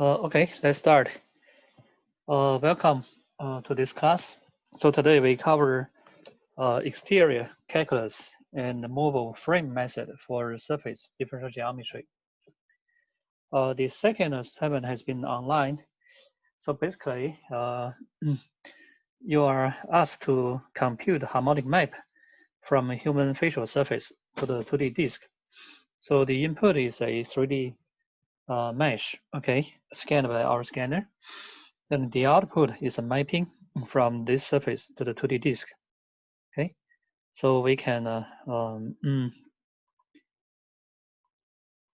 Okay, let's start. Welcome to this class. So today we cover exterior calculus and mobile frame method for surface differential geometry. The second assignment has been online. So basically, you are asked to compute harmonic map from a human facial surface to the 2D disk. So the input is a 3D mesh, okay, scanned by our scanner. Then the output is a mapping from this surface to the 2D disk. Okay, so we can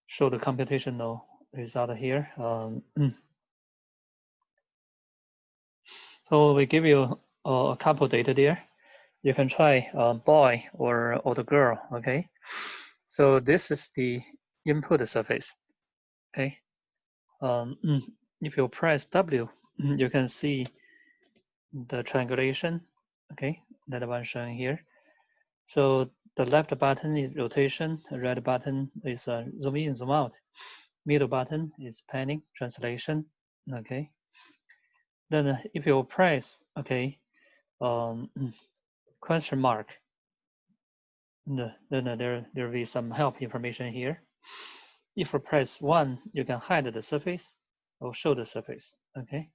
show the computational result here. So we give you a couple data there. You can try boy or the girl. Okay, so this is the input surface. Okay, if you press W, you can see the triangulation. Okay, that one shown here. So the left button is rotation, the right button is zoom in, zoom out. Middle button is panning, translation, okay. Then if you press, okay, question mark, then there will be some help information here. If you press 1, you can hide the surface or show the surface, okay.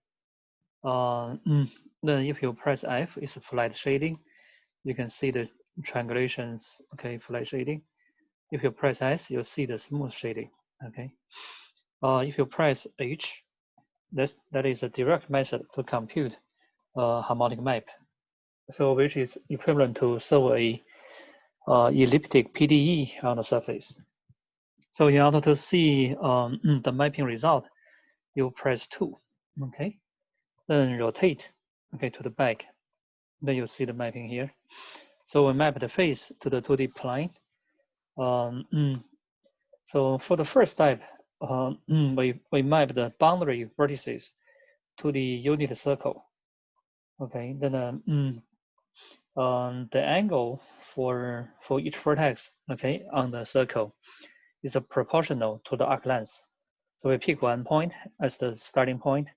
Then if you press F, it's flat shading. You can see the triangulations, okay, flat shading. If you press S, you'll see the smooth shading, okay. If you press H, that is a direct method to compute harmonic map. So which is equivalent to solve a elliptic PDE on the surface. So in order to see the mapping result, you press 2, okay. Then rotate, okay, to the back. Then you see the mapping here. So we map the face to the 2D plane. So for the first step, we map the boundary vertices to the unit circle. Okay, then the angle for each vertex, okay, on the circle is proportional to the arc length. So we pick one point as the starting point,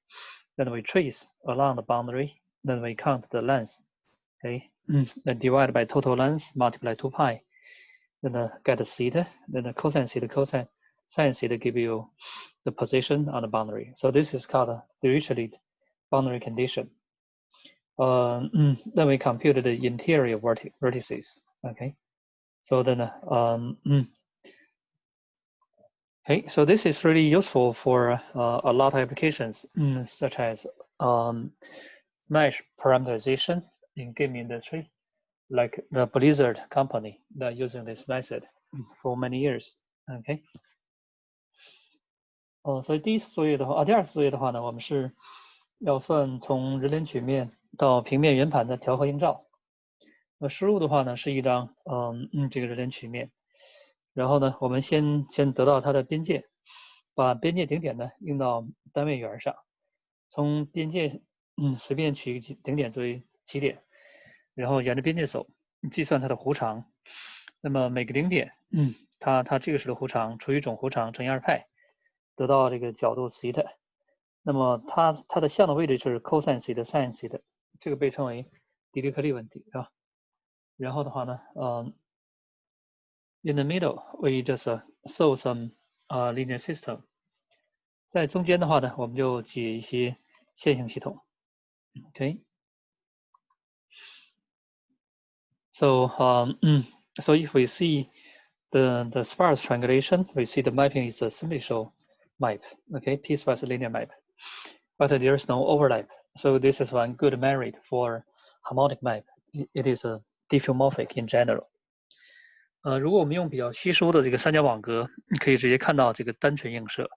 then we trace along the boundary, then we count the length, okay, then divide by total length, multiply 2 pi, then get the theta, then the cosine theta, cosine sine theta give you the position on the boundary. So this is called a Dirichlet boundary condition. Then we compute the interior vertices. Okay, so then okay, so this is really useful for a lot of applications, such as mesh parameterization in game industry, like the Blizzard company that are using this method for many years. OK， 所以第一次作业的话，第二次作业的话呢，我们是要算从人脸曲面到平面圆盘的调和映照。输入的话呢是一张这个人脸曲面，然后呢我们先得到它的边界，把边界顶点呢用到单位圆上，从边界随便取一个顶点作为起点，然后沿着边界走，计算它的弧长。那么每个顶点它这个时的弧长除以总弧长乘以2派，得到这个角度 θ。那么它的像的位置就是 cosine θ sin θ，这个被称为狄利克利问题，是吧？然后的话呢in the middle we just solve some linear system。在中间的话呢，我们就解一些线性系统。Okay. So so if we see the sparse triangulation, we see the mapping is a symmetrical map. Okay, piecewise linear map, but there is no overlap. So this is one good merit for harmonic map. It is a diffeomorphic in general. 如果我们用比较稀疏的这个三角网格，可以直接看到这个单纯映射。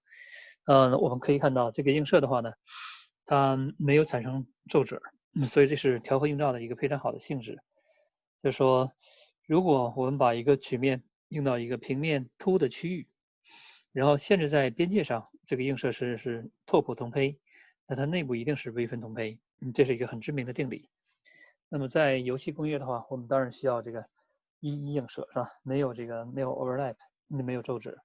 我们可以看到这个映射的话呢，它没有产生皱褶，所以这是调和映照的一个非常好的性质。就是说，如果我们把一个曲面映到一个平面凸的区域，然后限制在边界上，这个映射是拓扑同胚，那它内部一定是微分同胚，这是一个很知名的定理。那么在游戏工业的话，我们当然需要这个一映射，是吧？没有 overlap， 没有皱褶，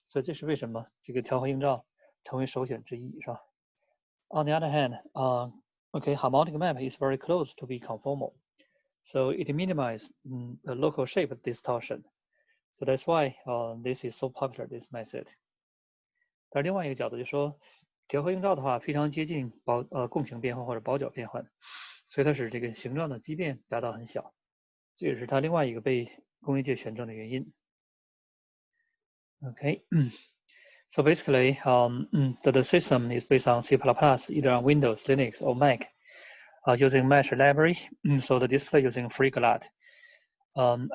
所以这是为什么这个调和映照成为首选之一，是吧 ？On the other hand, okay, harmonic map is very close to be conformal, so it minimizes the local shape distortion. So that's why this is so popular, this method. 但另外一个角度就是说，调和映照的话非常接近共情变换或者保角变换，所以它使这个形状的畸变达到很小，这也是它另外一个被工业界选中的原因。Okay, so basically, the system is based on C++, either on Windows, Linux, or Mac, using Mesh library. So the display using FreeGLAD.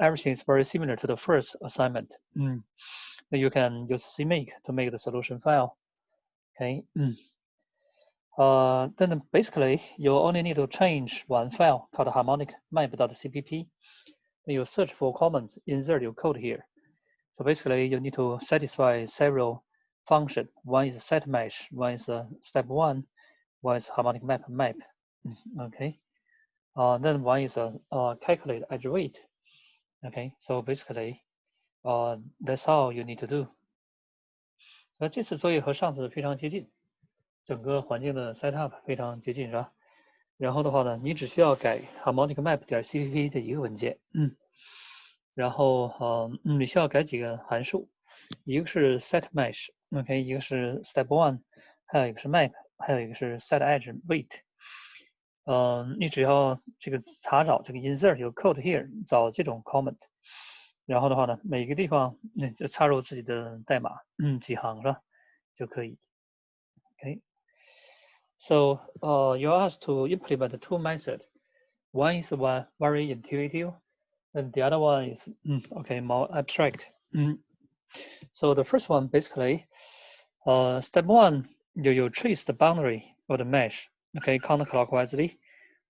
Everything is very similar to the first assignment. Then you can use CMake to make the solution file. Okay. Then basically you only need to change one file called harmonic map.cpp. Then you search for comments, insert your code here. So basically you need to satisfy several functions. One is set mesh, one is step one is harmonic map. Okay. Then one is calculate edge weight. Okay. So basically, that's all you need to do. 这次作业和上次非常接近，整个环境的 setup 非常接近，是吧？然后的话呢，你只需要改 harmonic map 点 cpp 这一个文件，然后你需要改几个函数，一个是 set mesh，OK，一个是 step one，还有一个是 map，还有一个是 set edge weight。你只要这个查找这个 insert 有 code here，找这种 comment，然后的话呢，每个地方你就插入自己的代码，几行是吧，就可以。Okay. So you're asked to implement two methods. One is very intuitive, and the other one is okay, more abstract. So the first one basically, step one, you trace the boundary of the mesh, okay, counterclockwise.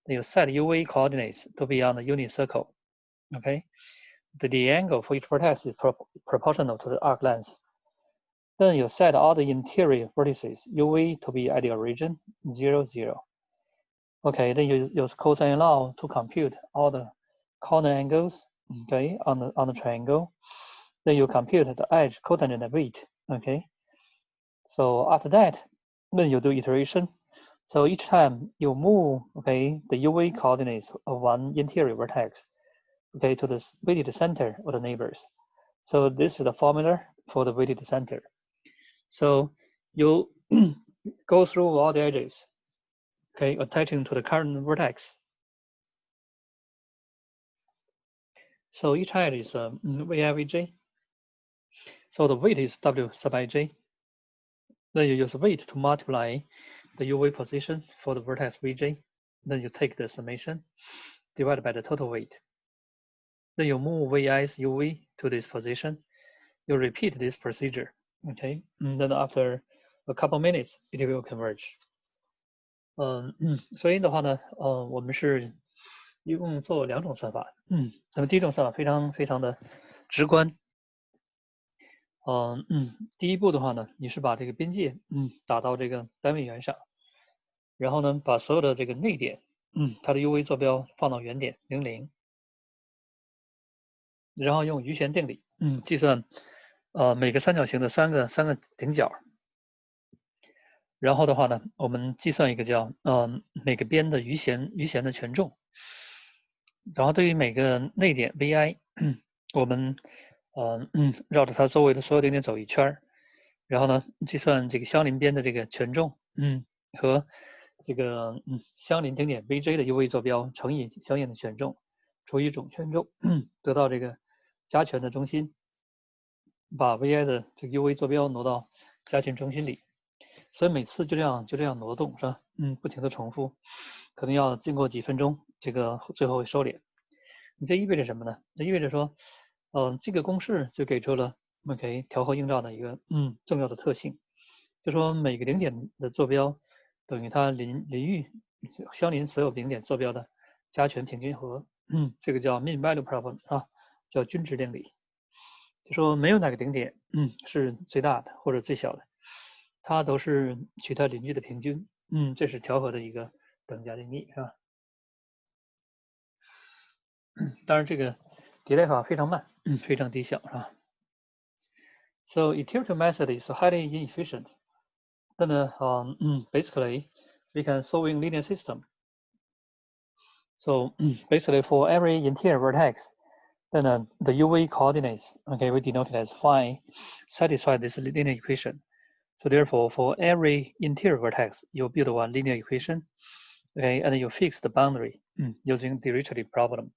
You set UV coordinates to be on the unit circle, okay. The angle for each vertex is proportional to the arc length. Then you set all the interior vertices UV to be at the origin 0, 0. Okay, then you use cosine law to compute all the corner angles, okay, on the triangle. Then you compute the edge cotangent weight, okay. So after that, then you do iteration. So each time you move, okay, the UV coordinates of one interior vertex, okay, to the weighted center of the neighbors. So this is the formula for the weighted center. So you go through all the edges, okay, attaching to the current vertex. So each edge is VIVJ. So the weight is W sub ij. Then you use weight to multiply the UV position for the vertex Vj. Then you take the summation divided by the total weight. Then you move Vi's UV to this position. You repeat this procedure, okay? And then after a couple minutes, it will converge. 所以的话呢，我们是一共做两种算法，那么第一种算法非常的直观，第一步的话呢，你是把这个边界，打到这个单位圆上，然后呢，把所有的这个内点，它的 UV 坐标放到原点00，然后用余弦定理，计算，每个三角形的三个顶角，然后的话呢，我们计算一个叫每个边的余弦的权重，然后对于每个内点 Vi，我们绕着它周围的所有顶点走一圈，然后呢，计算这个相邻边的这个权重，和这个相邻顶点 Vj 的 UV 坐标乘以相应的权重，除以总权重，得到这个加权的中心，把 Vi 的这个 UV 坐标挪到加权中心里。所以每次就这样挪动是吧？不停的重复，可能要经过几分钟，这个最后会收敛。这意味着什么呢？这意味着说，这个公式就给出了我们可以调和映照的一个重要的特性，就说每个顶点的坐标等于它邻域相邻所有顶点坐标的加权平均和，这个叫 mean value problem 啊，叫均值定理，就说没有哪个顶点是最大的或者最小的。它都是取它邻居的平均，这是调和的一个等价定义，是吧？当然这个迭代法非常慢，非常低效，是吧？So iterative method is highly inefficient. then basically we can solve in linear system. So basically for every interior vertex, then the UV coordinates, okay, we denote it as phi, satisfy this linear equation. So therefore, for every interior vertex, you build one linear equation, okay, and you fix the boundary using Dirichlet problem.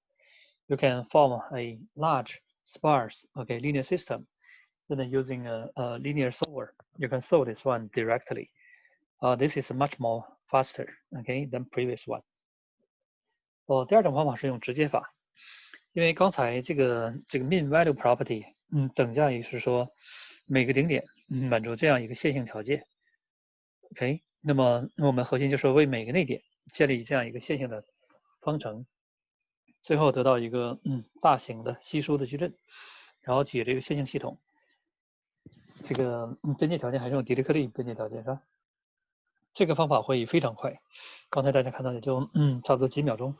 You can form a large, sparse, okay, linear system. Then using a linear solver, you can solve this one directly. This is much more faster, okay, than previous one. 第二种方法是用直接法，因为刚才这个mean value property，等价于是说每个顶点满足这样一个线性条件 ，OK，那么我们核心就是为每个内点建立这样一个线性的方程，最后得到一个大型的稀疏的矩阵，然后解这个线性系统。这个边界条件还是用狄利克利边界条件是吧？这个方法会非常快，刚才大家看到也就差不多几秒钟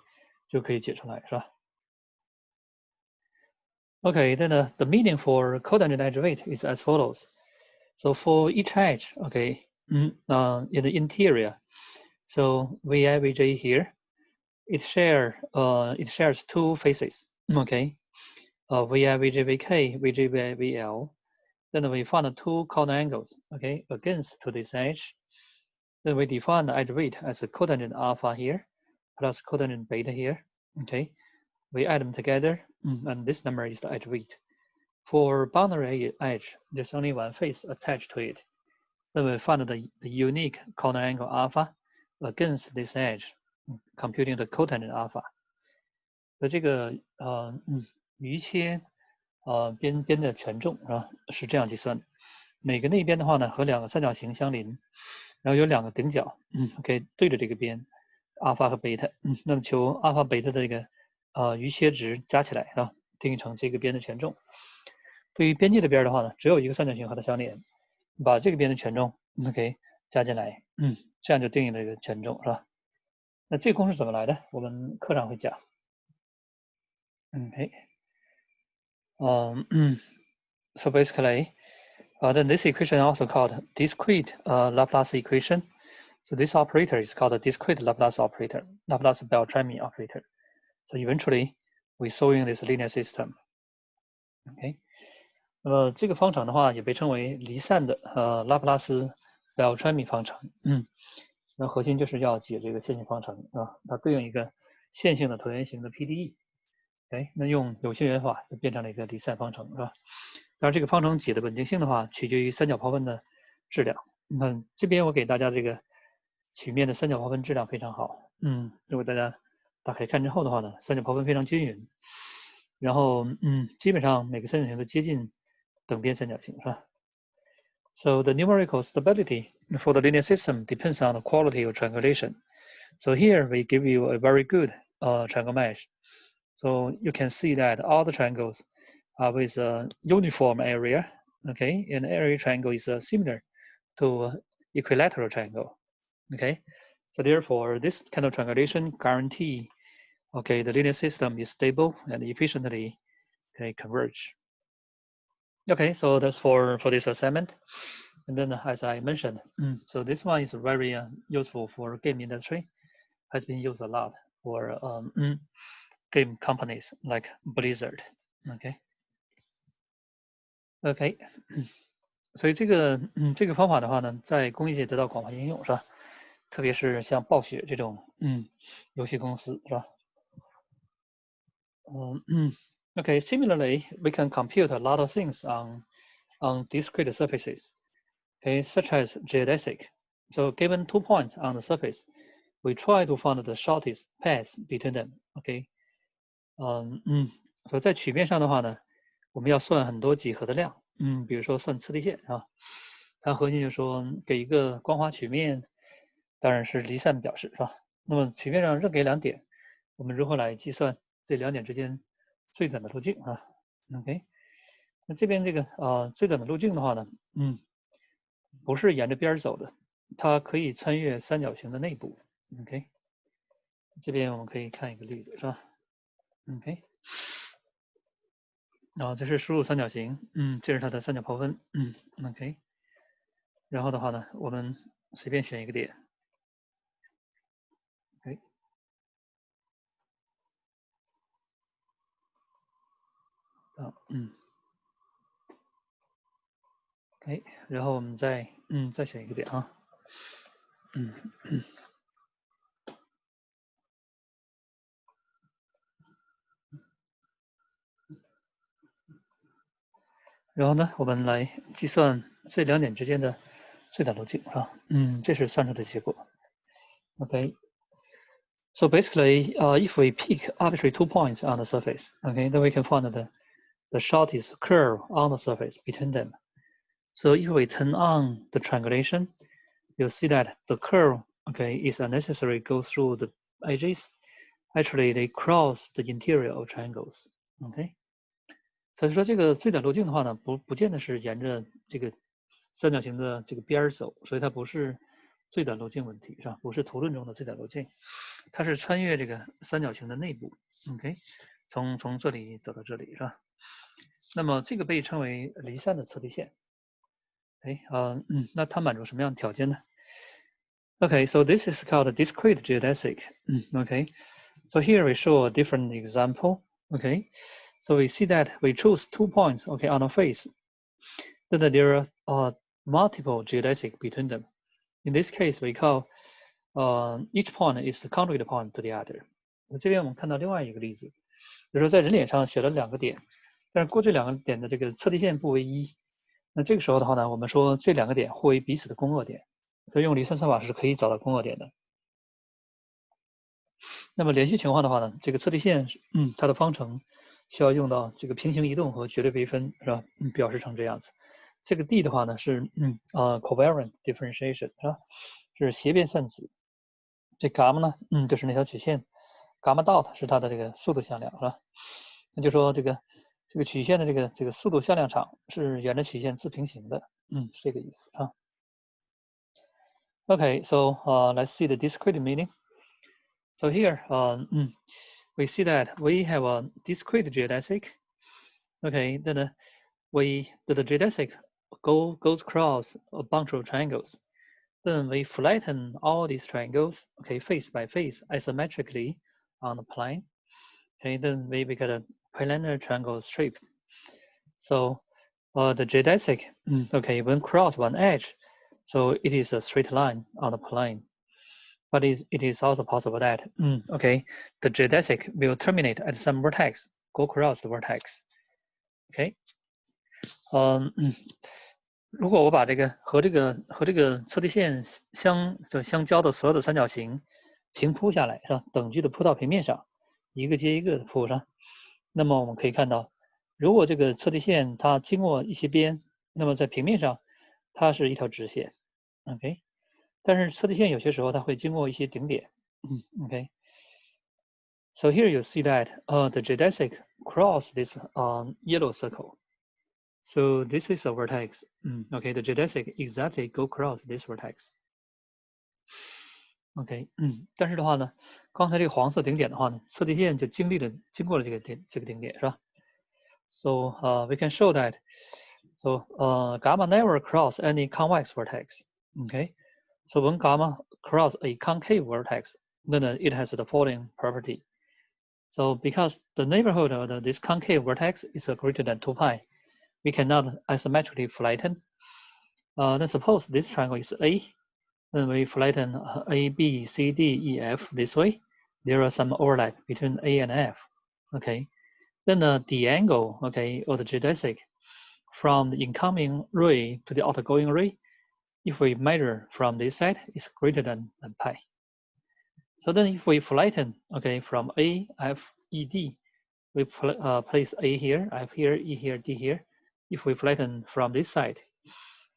就可以解出来是吧？ Okay, then the meaning for cotangent edge weight is as follows. So for each edge, okay, in the interior, so VI, VJ here, it shares two faces, okay, VI, VJ, VK, VJ, VL. Then we found two corner angles, okay, against to this edge. Then we define the edge weight as a cotangent alpha here, plus cotangent beta here, okay. We add them together, and this number is the edge weight. For boundary edge, there's only one face attached to it. Then we find the unique corner angle alpha against this edge, computing the cotangent alpha. 所以这个余切边的权重是这样计算的。每个内边的话呢和两个三角形相邻，然后有两个顶角可以对着这个边，阿尔法和贝塔，那么求阿尔法贝塔的这个余切值加起来是吧？定义成这个边的权重。对于边际的边的话呢，只有一个三角形和它相连，把这个边的权重OK 加进来，这样就定义了这个权重是吧？那这个公式怎么来的？我们课上会讲。Okay. So basically, then this equation also called discrete Laplace equation. So this operator is called a discrete Laplace operator, Laplace-Beltrami operator. So eventually, we solve this linear system. OK， 这个方程的话也被称为离散的拉普拉斯 Beltrami 方程。那核心就是要解这个线性方程啊，它对应一个线性的椭圆形的 PDE。哎，那用有限元法就变成了一个离散方程，是吧？当然，这个方程解的稳定性的话，取决于三角抛分的质量。你看这边我给大家这个曲面的三角抛分质量非常好。如果大家打开看之后的话呢，三角抛分非常均匀。然后基本上每个三角形都接近等边三角形，是吧？ So the numerical stability for the linear system depends on the quality of triangulation. So here we give you a very good triangle mesh. So you can see that all the triangles are with a uniform area, okay? And area triangle is similar to equilateral triangle, okay? So therefore, this kind of triangulation guarantee, okay, the linear system is stable and efficiently converge. Okay, so that's for this assignment. And then as I mentioned, so this one is very useful for game industry, has been used a lot for game companies like Blizzard. OK， 所以这个方法的话呢，在工业界得到广泛应用，是吧？特别是像暴雪这种游戏公司，是吧？Okay, similarly, we can compute a lot of things on discrete surfaces, okay, such as geodesic. So given 2 points on the surface, we try to find the shortest path between them. OK， 所以在曲面上的话呢，我们要算很多几何的量，比如说算次第线啊。它核心就是说，给一个光滑曲面，当然是离散表示，是吧？那么曲面上任给两点，我们如何来计算这两点之间最短的路径啊 ？OK， 那这边这个最短的路径的话呢，不是沿着边走的，它可以穿越三角形的内部。OK， 这边我们可以看一个例子，是吧 ？OK。然后这是输入三角形，这是它的三角抛分，OK。然后的话呢，我们随便选一个点。哎，哎，然后我们再选一个点啊。然后呢，我们来计算这两点之间的最短路径，是吧？这是算出的结果。Okay. So basically, if we pick arbitrary 2 points on the surface, okay, then we can find the shortest curve on the surface between them. So if we turn on the triangulation, you'll see that the curve, okay, is unnecessary go through the edges. Actually, they cross the interior of triangles. Okay. 所以说这个最短路径的话呢，不见得是沿着这个三角形的这个边儿走，所以它不是最短路径问题，是吧？不是图论中的最短路径，它是穿越这个三角形的内部。OK，从这里走到这里，是吧？那么这个被称为离散的测地线。那它满足什么样的条件呢？Okay, so this is called a discrete geodesic. Okay, so here we show a different example. Okay, so we see that we choose 2 points, okay, on a face. Then there are multiple geodesic between them. In this case, we call each point is the conduit point to the other. 这边我们看到另外一个例子，比如说在人脸上选了2个点，但是过这2个点的这个测地线不为一。那这个时候的话呢，我们说这2个点互为彼此的共轭点，所以用离散算法是可以找到共轭点的。那么连续情况的话呢，这个测地线，它的方程需要用到这个平行移动和绝对微分，是吧？表示成这样子。这个 d 的话呢是covariant differentiation，是吧？是斜变算子。这 gamma 呢，就是那条曲线 ，gamma dot 是它的这个速度向量，是吧？那就说这个曲线的这个速度向量场是沿着曲线自平行的，是这个意思啊。Okay, so let's see the discrete meaning. So here, we see that we have a discrete geodesic. Okay, then the geodesic goes across a bunch of triangles. Then we flatten all these triangles, okay, face by face, isometrically on the plane. Okay, then we get a planar triangle shape. So the geodesic, okay, when cross one edge, so it is a straight line on the plane. But it is also possible that, okay, the geodesic will terminate at some vertex, go across the vertex. Okay. 如果我把这个和这个测地线相交的所有的三角形平铺下来，是吧？等距的铺到平面上，一个接一个的铺上，那么我们可以看到，如果这个测地线它经过一些边，那么在平面上它是一条直线。OK。但是测地线有些时候它会经过一些顶点。Okay. So here you see that the geodesic cross this yellow circle. So this is a vertex. Okay, the geodesic exactly go across this vertex. OK，但是的话呢，刚才这个黄色顶点的话呢，测地线就经过了这个顶点，是吧？So we can show that. So gamma never cross any convex vertex. Okay. So when gamma cross a concave vertex, then it has the following property. So because the neighborhood of this concave vertex is greater than 2 pi, we cannot isometrically flatten. Then suppose this triangle is A, then we flatten A, B, C, D, E, F this way. There are some overlap between A and F. Okay. Then the angle, okay, of the geodesic from the incoming ray to the outgoing ray, if we measure from this side, is greater than pi. So then if we flatten, okay, from A, F, E, D, we place A here, F here, E here, D here. If we flatten from this side,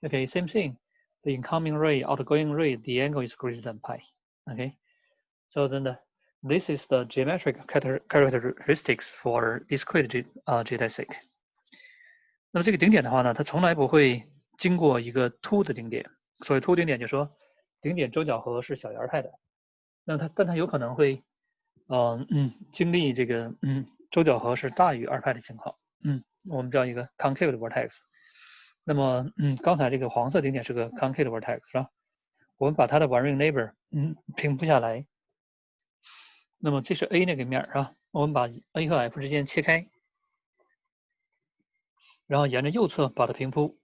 okay, same thing. The incoming ray, outgoing ray, the angle is greater than pi. Okay, so then this is the geometric characteristics for discrete geodesic. 那么这个顶点的话呢，它从来不会经过一个凸的顶点。所谓凸顶点，就是说顶点周角和是小圆态的。但它有可能会，经历这个周角和是大于2派的情况。我们叫一个 concave vertex。那么刚才这个黄色顶点是个 concave vertex 是吧？我们把它的 wandering neighbor 平铺下来。那么这是 A 那个面是吧？我们把 A 和 F 之间切开，然后沿着右侧把它平铺。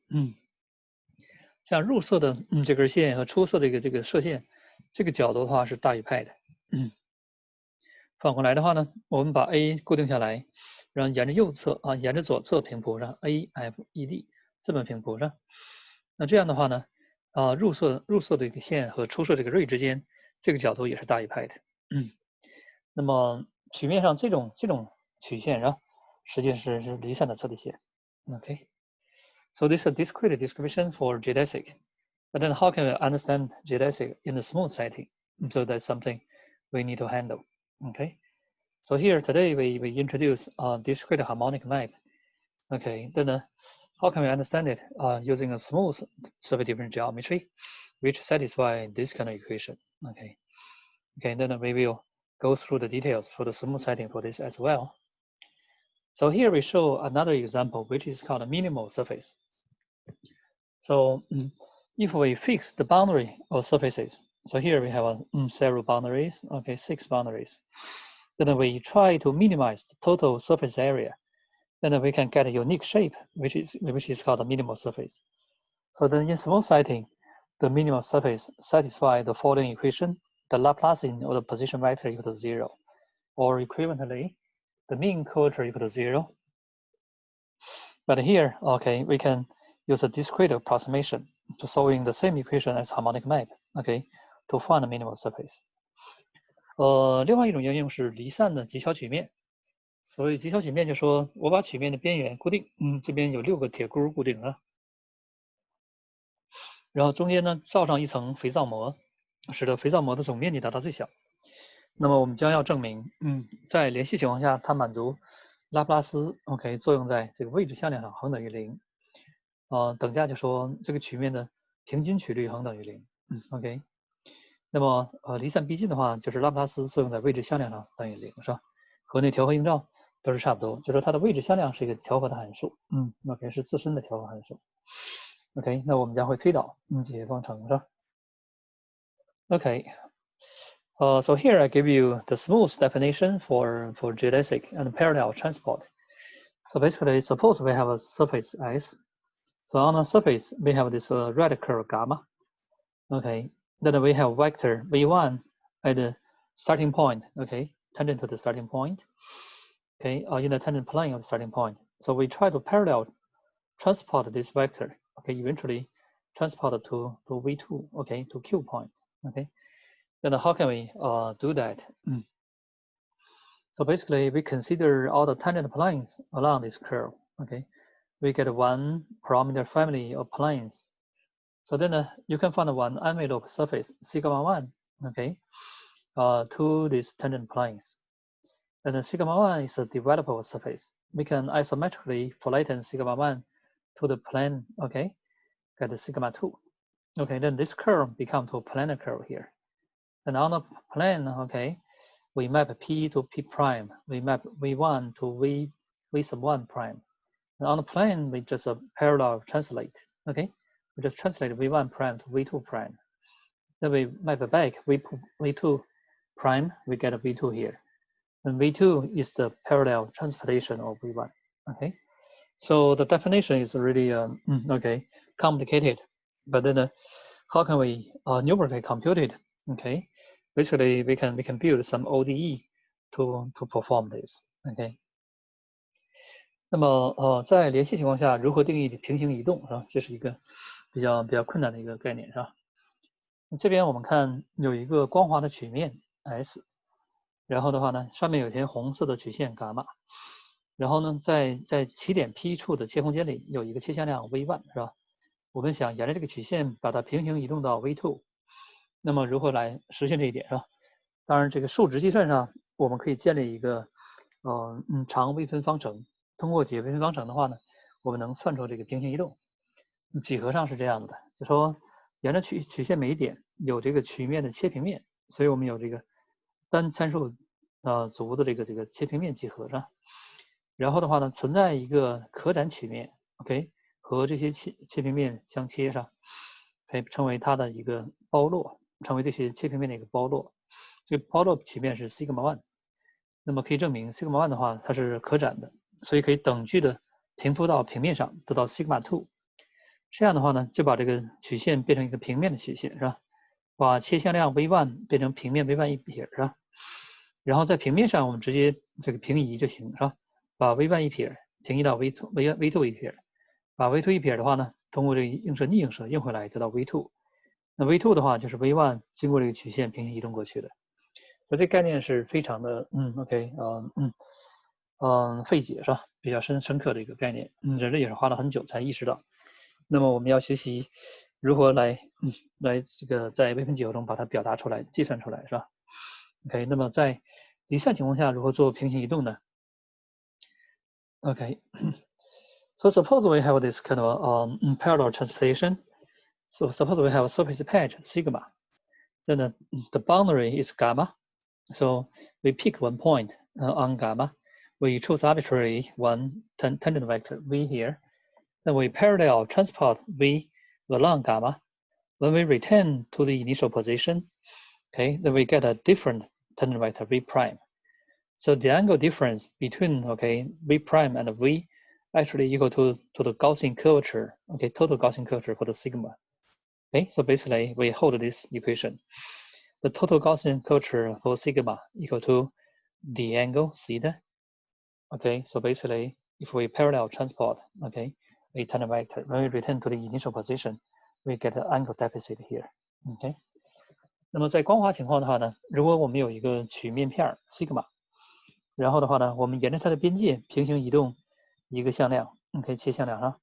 像入色的这根线和出色的这个射线，这个角度的话是大于派的。反过来的话呢，我们把 A 固定下来，然后沿着右侧沿着左侧平铺上 A F E D 这么平铺上。那这样的话呢，入色的这个线和出色这个锐之间，这个角度也是大于派的。那么曲面上这种曲线是吧，实际上是离散的测地线。OK。So this is a discrete description for geodesic. But then how can we understand geodesic in the smooth setting? So that's something we need to handle. Okay. So here today we introduce a discrete harmonic map. Okay. Then how can we understand it using a smooth surface differential geometry, which satisfy this kind of equation? Okay. Okay. Then we will go through the details for the smooth setting for this as well. So here we show another example, which is called a minimal surface. So if we fix the boundary of surfaces, so here we have several boundaries, okay, 6 boundaries. Then we try to minimize the total surface area. Then we can get a unique shape, which is called a minimal surface. So then in smooth setting, the minimal surface satisfies the following equation: the Laplacian of the position vector equal to 0, or equivalently, the mean curvature equal to 0. But here, okay, we can use a discrete approximation to solving the same equation as harmonic map, okay, to find the minimal surface. 另外一种应用是离散的极小曲面。所谓极小曲面，就说我把曲面的边缘固定，这边有6个铁箍固定了，然后中间呢罩上一层肥皂膜，使得肥皂膜的总面积达到最小。那么我们将要证明，在联系情况下，它满足拉普拉斯 OK 作用在这个位置向量上恒等于0。等价就说这个曲面的平均曲率恒等于0。OK。那么离散逼近的话，就是拉普拉斯作用在位置向量上等于0，是吧？和那调和映照都是差不多，就说它的位置向量是一个调和的函数。OK 是自身的调和函数。OK， 那我们将会推导这些方程，是吧 ？OK。So here I give you the smooth definition for geodesic and parallel transport. So basically, suppose we have a surface S. So on the surface, we have this red curve gamma. Okay, then we have vector v1 at the starting point. Okay, tangent to the starting point. Okay, in the tangent plane of the starting point. So we try to parallel transport this vector. Okay, eventually transport to v2. Okay, to Q point. Okay. Then how can we do that? So basically, we consider all the tangent planes along this curve. Okay, we get one parameter family of planes. So then you can find one envelope surface sigma 1. Okay, to these tangent planes. And the sigma 1 is a developable surface. We can isometrically flatten sigma 1 to the plane. Okay, get the sigma 2. Okay, then this curve becomes a planar curve here. And on the plane, okay, we map P to P prime. We map V1 to V sub 1 prime. And on the plane, we just parallel translate. Okay, we just translate V1 prime to V2 prime. Then we map back V2 prime. We get a V2 here. And V2 is the parallel transportation of V1. Okay, so the definition is really okay complicated. But then how can we numerically compute it? Okay, basically we can build some ODE to perform this. OK， 那么在联系情况下，如何定义平行移动是吧？这是一个比较困难的一个概念是吧？这边我们看有一个光滑的曲面 S， 然后的话呢，上面有一条红色的曲线伽马，然后呢，在起点 P 处的切空间里有一个切向量 V1 是吧？我们想沿着这个曲线把它平行移动到 V2。那么如何来实现这一点是吧？当然，这个数值计算上，我们可以建立一个长微分方程。通过解微分方程的话呢，我们能算出这个平行移动。几何上是这样子的，就说沿着曲线每一点有这个曲面的切平面，所以我们有这个单参数组的这个切平面几何上。然后的话呢，存在一个可展曲面 ，OK， 和和这些切平面相切上，可以成为它的一个包络，成为这些切平面的一个包络。这个包络曲面是 sigma 1，那么可以证明 sigma 1的话它是可展的，所以可以等距的平铺到平面上得到 sigma 2。这样的话呢，就把这个曲线变成一个平面的曲线，是吧？把切向量 v1 变成平面 v1 一撇，是吧？然后在平面上我们直接这个平移就行，是吧？把 v1 一撇平移到 v2 一撇，把 v2 一撇的话呢，通过这个映射逆映射映回来得到 v2。那 v2 的话就是 v1 经过这个曲线平行移动过去的。所以这概念是非常的费解，是吧？比较深刻的一个概念，人类也是花了很久才意识到。那么我们要学习如何来这个在微分几何中把它表达出来、计算出来，是吧 ？OK， 那么在离散情况下如何做平行移动呢 ？OK， so suppose we have this kind of parallel transportation. So suppose we have a surface patch sigma, then the boundary is gamma. So we pick one point on gamma. We choose arbitrarily one tangent vector v here. Then we parallel transport v along gamma. When we return to the initial position, okay, then we get a different tangent vector v prime. So the angle difference between v prime and v actually equal to the Gaussian curvature, total Gaussian curvature for the sigma. Okay, so basically we hold this equation. The total Gaussian curvature for sigma equal to the angle theta. Okay, so basically if we parallel transport, a tangent vector, when we return to the initial position, we get an angle deficit here. OK， 那么在光滑情况的话呢，如果我们有一个曲面片 sigma， 然后的话呢，我们沿着它的边界平行移动一个向量，切向量啊，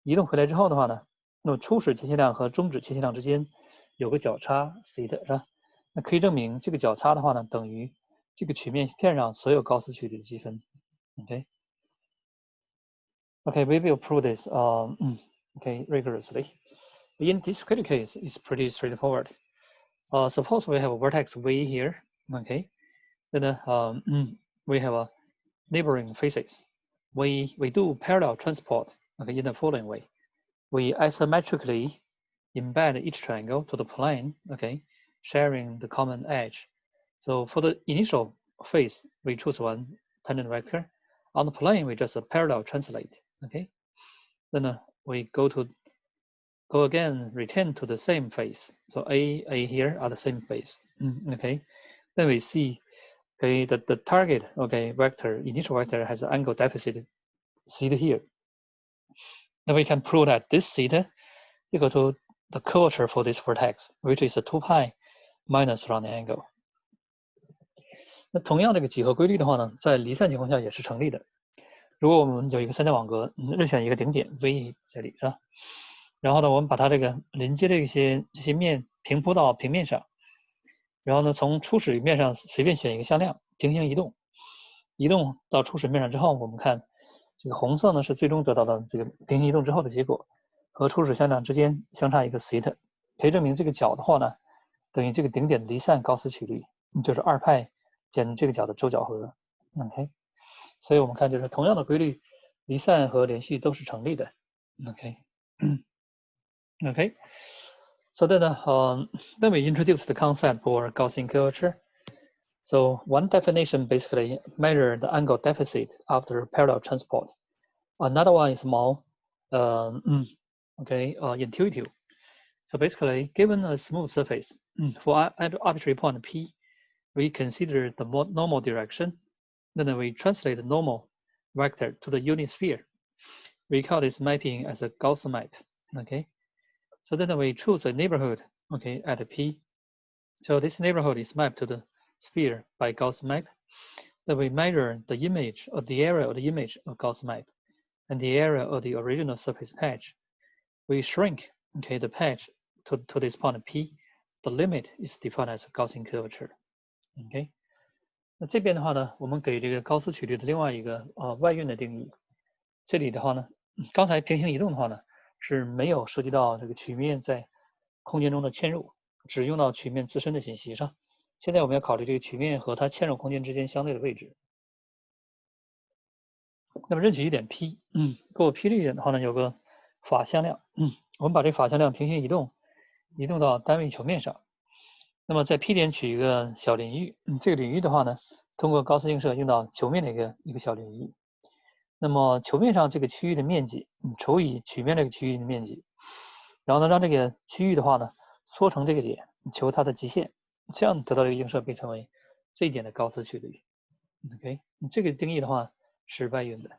移动回来之后的话呢，那么初始切线量和终止切线量之间有个角差 theta 是吧？那可以证明这个角差的话呢，等于这个曲面片上所有高斯距离的积分。we will prove this rigorously. In this case, it's pretty straightforward. Suppose we have a vertex v here, then we have a neighboring faces. We do parallel transport, in the following way. We isometrically embed each triangle to the plane, sharing the common edge. So for the initial face, we choose one tangent vector. On the plane, we just parallel translate, Then we go again, return to the same face. So A here are the same face, Then we see, that the target, vector, initial vector has an angle deficit theta here. Then we can prove that this theta equal to the curvature for this vertex, which is a 2 pi minus rounding angle. 那同样这个几何规律的话呢，在离散情况下也是成立的。如果我们有一个三角网格，任选一个顶点 V 这里是吧？然后呢，我们把它这个临接的这些面平铺到平面上，然后呢，从初始面上随便选一个向量，平行移动，移动到初始面上之后，我们看这个红色呢是最终得到的这个平行移动之后的结果，和初始向量之间相差一个 theta， 可以证明这个角的话呢，等于这个顶点离散高斯曲率，就是2派减这个角的周角和。所以我们看就是同样的规律，离散和连续都是成立的。So then we introduce the concept for Gaussian curvature. So one definition basically measure the angle deficit after parallel transport. Another one is more intuitive. So basically, given a smooth surface for arbitrary point P, we consider the normal direction. Then we translate the normal vector to the unit sphere. We call this mapping as a Gauss map. So then we choose a neighborhood, at P. So this neighborhood is mapped to the sphere by Gauss map. Then we measure the image or the area of the image of Gauss map and the area of the original surface patch. We shrink, the patch to this point P. The limit is defined as a Gaussian curvature. 那这边的话呢，我们给这个高斯曲率的另外一个外运的定义。这里的话呢，刚才平行移动的话呢是没有涉及到这个曲面在空间中的嵌入，只用到曲面自身的信息上。现在我们要考虑这个曲面和它嵌入空间之间相对的位置。那么任取一点 P，给我 P 这一点的话呢，有个法向量，我们把这个法向量平行移动到单位球面上。那么在 P 点取一个小领域，这个领域的话呢，通过高斯映射映到球面的一个小领域。那么球面上这个区域的面积，除以曲面这个区域的面积，然后呢让这个区域的话呢缩成这个点，求它的极限，这样得到这个映射被称为这一点的高斯曲率。OK， 这个定义的话是外运的。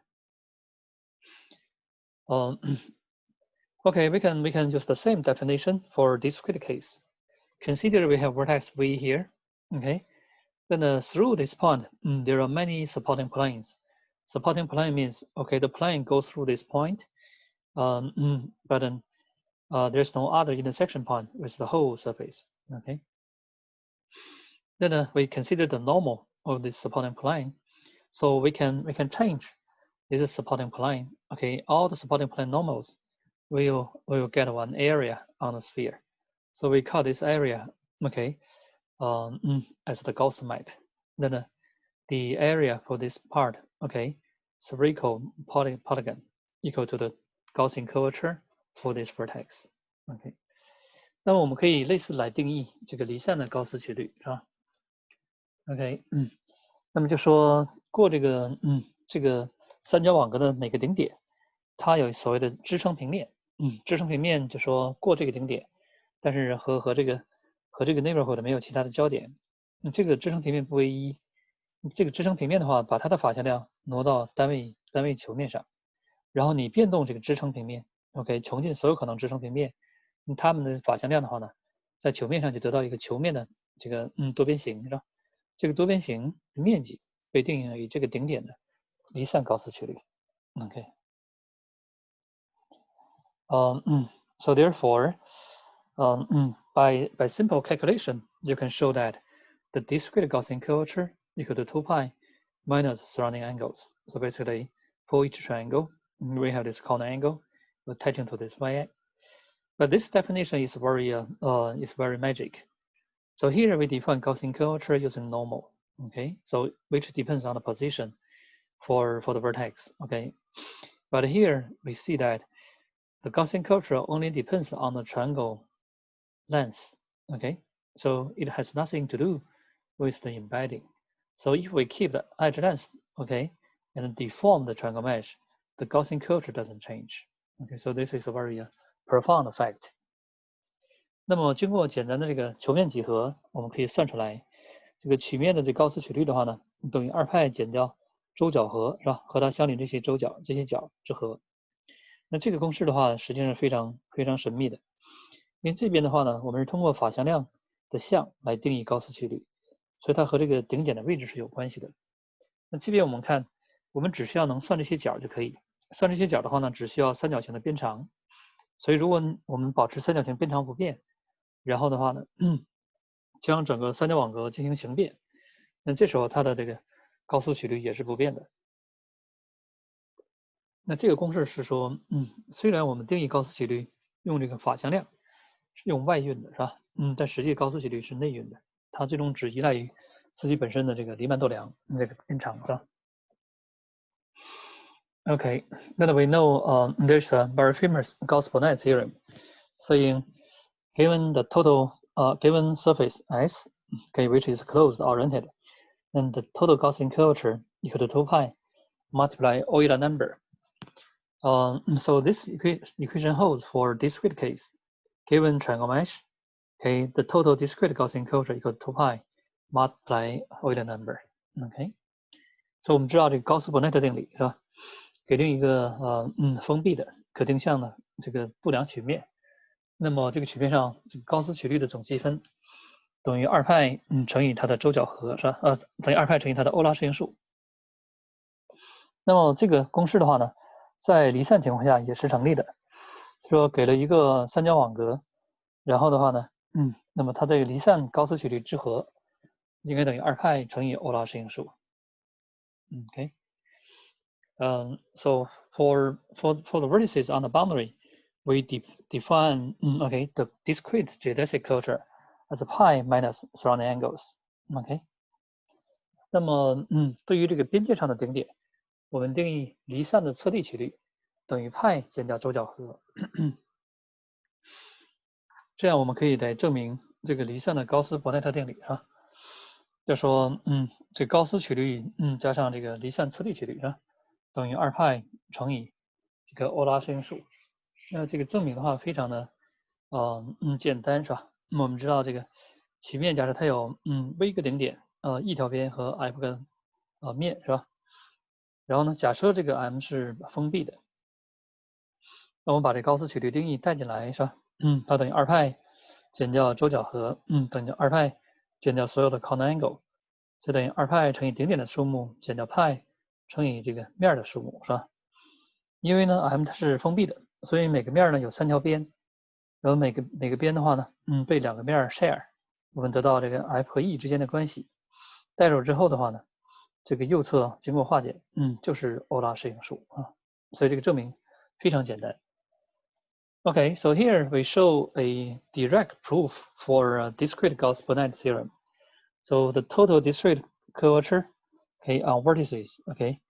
Okay, we can use the same definition for discrete case. Consider we have vertex V here. Okay, then through this point, there are many supporting planes. Supporting plane means, okay, the plane goes through this point, but then there's no other intersection point with the whole surface. Okay, then we consider the normal of this supporting plane, so we can change this supporting plane. Okay, all the supporting plane normals will get one area on the sphere, so we call this area, okay, as the Gauss map. Then the area for this part, okay, spherical polygon equal to the Gaussian curvature for this vertex. OK， 那么我们可以类似来定义这个离散的高斯曲率，是吧 ？OK， 那么就说过这个这个三角网格的每个顶点，它有所谓的支撑平面，支撑平面就说过这个顶点，但是和这个 neighborhood 没有其他的交点，这个支撑平面不为一。这个支撑平面的话，把它的法向量挪到单位球面上，然后你变动这个支撑平面 ，OK， 穷尽所有可能支撑平面，它们的法向量的话呢，在球面上就得到一个球面的这个多边形，是吧？这个多边形的面积被定义为这个顶点的离散高斯曲率 ，OK。So therefore, by simple calculation, you can show that the discrete Gaussian curvature equal to 2 pi minus surrounding angles. So basically, for each triangle, we have this corner angle attaching to this y-axis. But this definition is very magic. So here we define Gaussian curvature using normal. Okay, so which depends on the position for the vertex. Okay, but here we see that the Gaussian curvature only depends on the triangle length. Okay, so it has nothing to do with the embedding. So if we keep the edge length, okay, and deform the triangle mesh, the Gaussian curvature doesn't change. Okay, so this is a very profound fact. 那么经过简单的这个球面几何，我们可以算出来，这个曲面的这高斯曲率的话呢，等于2派减掉周角和，是吧？和它相邻这些周角这些角之和。那这个公式的话，实际上是非常神秘的，因为这边的话呢，我们是通过法向量的项来定义高斯曲率，所以它和这个顶点的位置是有关系的。那这边我们看，我们只需要能算这些角就可以。算这些角的话呢，只需要三角形的边长。所以如果我们保持三角形边长不变，然后的话呢，将整个三角网格进行形变，那这时候它的这个高斯曲率也是不变的。那这个公式是说，虽然我们定义高斯曲率用这个法向量是用外运的，是吧？但实际高斯曲率是内运的，它最终只依赖于自己本身的这个黎曼逗量这个边长，是吧 ？Okay, then we know there's a very famous Gauss-Bonnet theorem saying given the total given surface S, okay, which is closed oriented, then the total Gaussian curvature equal to 2 pi multiply Euler number. So this equation holds for discrete case. Given triangle mesh, okay, the total discrete Gaussian curvature equal to 2 pi multiply Euler number. Okay, so 我们知道这个高斯伯奈特定理是吧？给定一个封闭的可定向的这个不良曲面，那么这个曲面上这个高斯曲率的总积分等于2派乘以它的周角和，是吧？等于2派乘以它的欧拉适应数。那么这个公式的话呢，在离散情况下也是成立的，说给了一个三角网格，然后的话呢，那么它的离散高斯曲率之和应该等于2派乘以欧拉适应数。Okay. So for the vertices on the boundary, we define okay the discrete geodesic curvature as pi minus surrounding angles. Okay. 那么对于这个边界上的顶点，我们定义离散的测地曲率等于派减掉周角和。这样我们可以来证明这个离散的高斯伯奈特定理啊。就说这高斯曲率加上这个离散次率曲率啊，等于2派乘以这个欧拉适应数。那这个证明的话非常的简单是吧？那么我们知道这个曲面，假设它有v 个顶点，e 条边和 f 个面是吧？然后呢，假设这个 m 是封闭的，那我们把这高斯曲率定义带进来是吧？它等于2派减掉周角和等于2派减掉所有的 corner angle， 就等于2派乘以顶点的数目减掉派乘以这个面的数目是吧？因为呢 m 它是封闭的，所以每个面呢有3条边，然后每个边的话呢被2个面 share， 我们得到这个 f 和 e 之间的关系。代入之后的话呢，这个右侧经过化简就是欧拉适应数啊，所以这个证明非常简单。Okay, so here we show a direct proof for a discrete Gauss-Bonnet theorem. So the total discrete curvature, okay, on vertices, okay,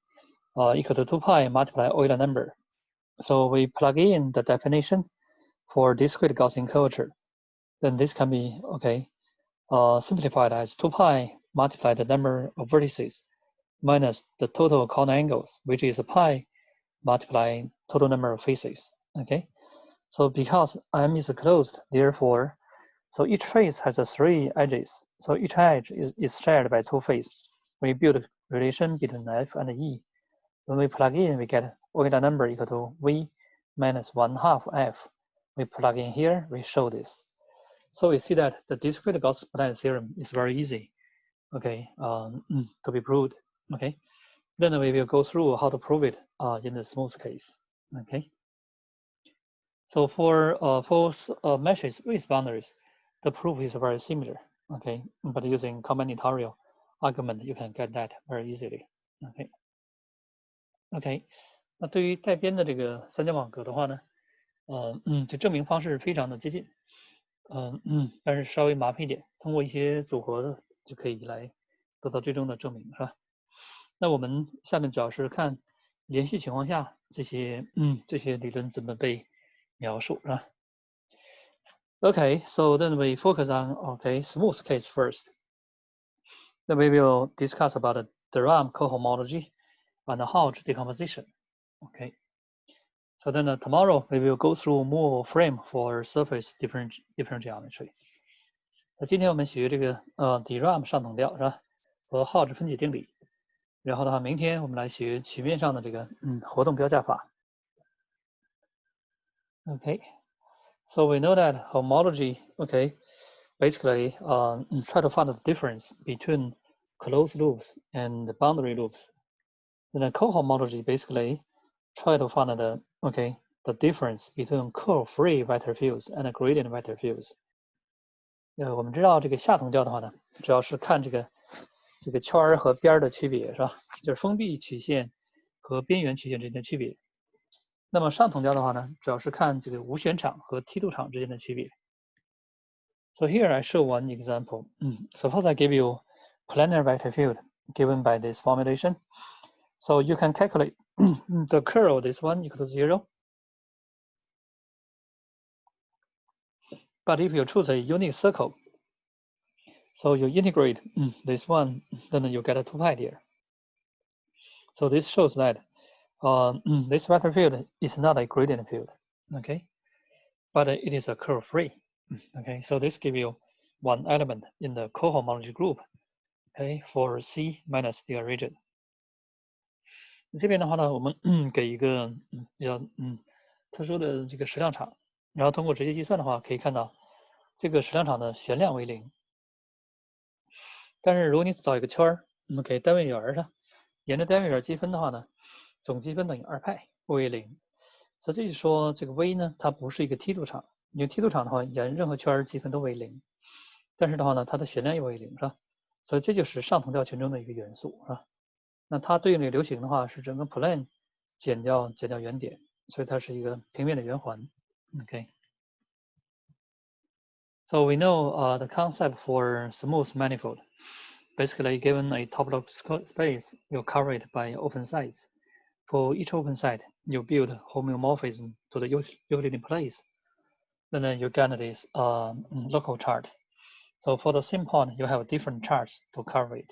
equal to 2 pi multiply Euler number. So we plug in the definition for discrete Gaussian curvature. Then this can be, okay, simplified as 2 pi multiply the number of vertices minus the total corner angles, which is pi multiply total number of faces, okay? So because M is closed, therefore, so each face has 3 edges. So each edge is shared by 2 faces. We build a relation between F and E. When we plug in, we get Euler number equal to V minus 1/2 F. We plug in here, we show this. So we see that the discrete Gauss-Bonnet theorem is very easy, okay, to be proved, okay. Then we will go through how to prove it in the smooth case, okay. So for meshes with boundaries, the proof is very similar, okay. But using combinatorial argument, you can get that very easily, okay. OK， 那对于带边的这个三角网格的话呢，这证明方式非常的接近，但是稍微麻烦一点，通过一些组合的就可以来得到最终的证明，是吧？那我们下面主要是看连续情况下这些理论怎么被描述，是吧？Okay, so then we focus on smooth case first. Then we will discuss about the RAM cohomology and the Hodge decomposition. Okay. So then tomorrow we will go through more frame for surface different geometry. 那今天我们学这个DRAM 上等调是吧？和Hodge分解定理。然后的话，明天我们来学曲面上的这个活动标价法。Okay, so we know that homology, okay, basically try to find the difference between closed loops and boundary loops. And then cohomology basically try to find the difference between curve-free vector fields and gradient vector fields. 我们知道这个下等调的话呢，主要是看这个圈儿和边儿的区别，是吧？就是封闭曲线和边缘曲线之间的区别。那么上等调的话呢，主要是看这个无旋场和梯度场之间的区别。So here I show one example. Suppose I give you planar vector field given by this formulation. So you can calculate the curl of this one equal to 0. But if you choose a unique circle, so you integrate this one, then you get a 2 pi here. So this shows that this vector field is not a gradient field, okay? But it is a curve-free, okay? So this gives you one element in the cohomology group, okay, for C minus the region. 这边的话呢，我们给一个比较特殊的这个矢量场，然后通过直接计算的话，可以看到这个矢量场的旋量为0。但是如果你找一个圈儿，我们给单位圆上，沿着单位圆积分的话呢，总积分等于2派为0。所以这就是说这个 V 呢，它不是一个梯度场，因为梯度场的话，沿任何圈儿积分都为0。但是的话呢，它的旋量又为0，是吧？所以这就是上同调群中的一个元素，是吧？那它对应的流行的话是整个 plane 减掉原点，所以它是一个平面的圆环。Okay. So we know the concept for smooth manifold. Basically, given a topological space, you cover it by open sides. For each open side, you build homeomorphism to the Euclidean place, then you get this local chart. So for the same point, you have different charts to cover it.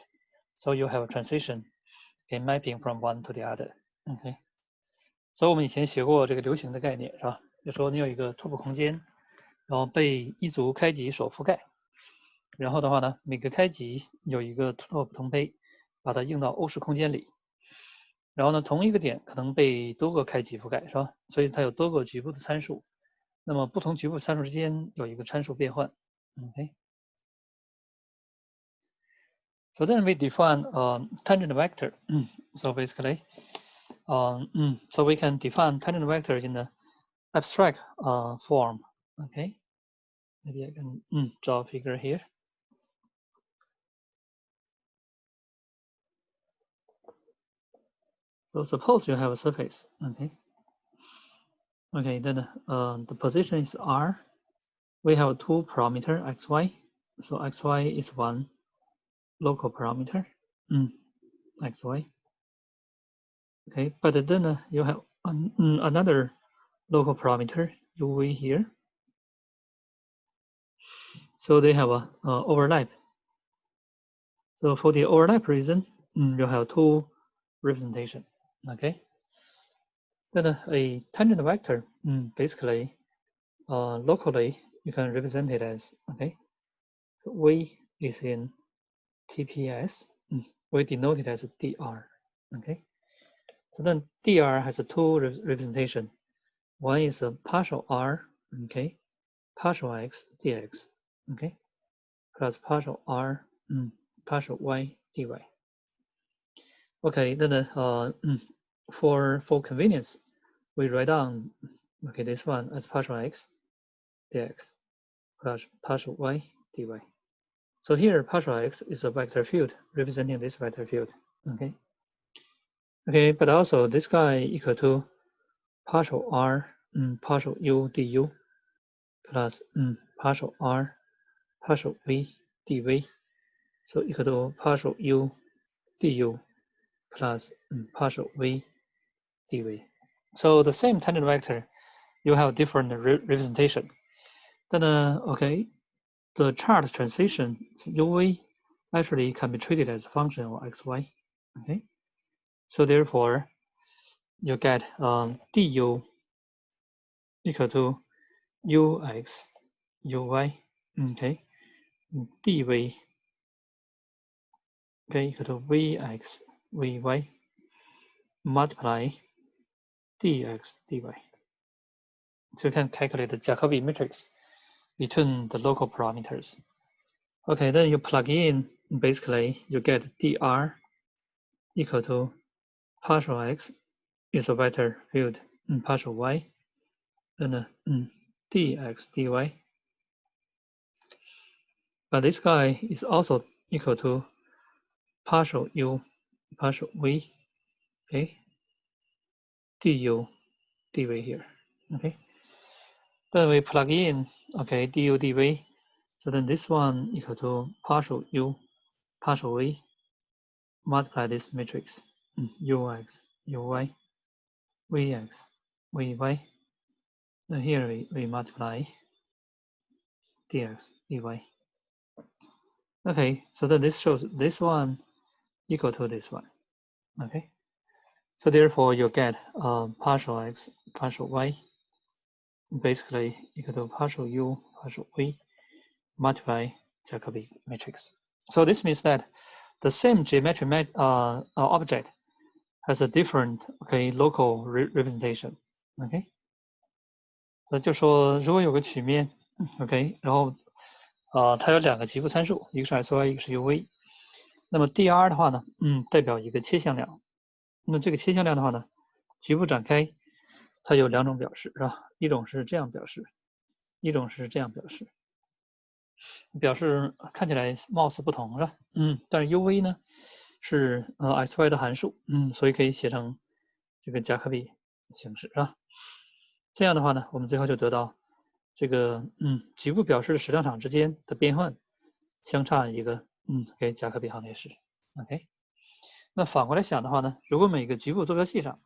So you have a transition in mapping from one to the other. OK， 所以我们以前学过这个流行的概念，是吧？就说你有一个拓扑空间，然后被一组开集所覆盖，然后的话呢，每个开集有一个拓扑同胚，把它映到欧式空间里。然后呢，同一个点可能被多个开集覆盖，是吧？所以它有多个局部的参数。那么不同局部参数之间有一个参数变换。OK。So then we define tangent vector. So basically, so we can define tangent vector in the abstract form. Okay. Maybe I can draw a figure here. So suppose you have a surface. Okay. Okay, then the position is R. We have two parameter xy. So xy is one local parameter, xy. Okay, but then you have another local parameter uv here. So they have a overlap. So for the overlap reason, you have two representation. Okay. Then a tangent vector, basically, locally you can represent it as So v is in TPS. We denote it as dr. Okay. So then dr has a two representation. One is a partial r, partial x dx, plus partial r, partial y dy. Okay, then for convenience, we write down this one as partial x dx plus partial y dy. So here partial x is a vector field representing this vector field. Okay, but also this guy equal to partial r partial u du plus partial r partial v dv. So equal to partial u du plus partial v dv. So the same tangent vector, you have different representation. Then the chart transition uv actually can be treated as a function of xy. So therefore you get du equal to ux uy dv equal to vx vy multiply dx dy. So you can calculate the Jacobi matrix between the local parameters. Okay, then you plug in, basically you get dr equal to partial x is a vector field in partial y, and dx dy. But this guy is also equal to partial u partial v, du dv here. Then we plug in du dv. So then this one equal to partial u partial v multiply this matrix ux uy vx vy. Then here we multiply dx dy. Okay, so then this shows this one equal to this one. So therefore you get partial x partial y basically equal to partial u partial v multiply Jacobi matrix. So this means that the same geometric object has a different local representation. 就说如果有个曲面然后它有两个局部参数，一个是 xy， 一个是 uv。那么 dr 的话呢，代表一个切向量。那这个切向量的话呢，局部展开，它有两种表示，是吧？一种是这样表示，一种是这样表示。表示看起来貌似不同，是吧？但是 uv 呢是xy 的函数，所以可以写成这个贾科比形式，是吧？这样的话呢，我们最后就得到这个局部表示的矢量场之间的变换相差一个给贾科比行列式。那反过来想的话呢，如果每个局部坐标系上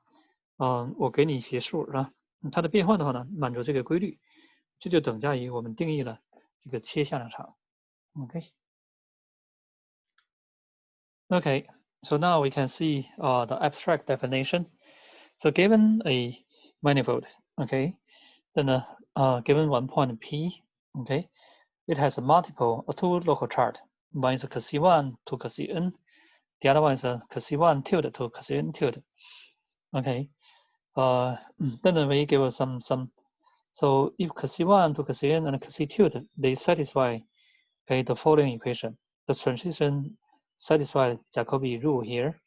我给你斜数是吧？它的变换的话呢，满足这个规律，这就等价于我们定义了这个切向量场。Okay, so now we can see the abstract definition. So given a manifold, okay, then given one point P, okay, it has a multiple, two local chart. One is Cc1 to Cn, the other one is Cc1 tilde to Cn tilde. Okay, then we give some. So if Cc1 to Cn and Cc tilde, they satisfy, okay, the following equation. The transition satisfies Jacobi rule here.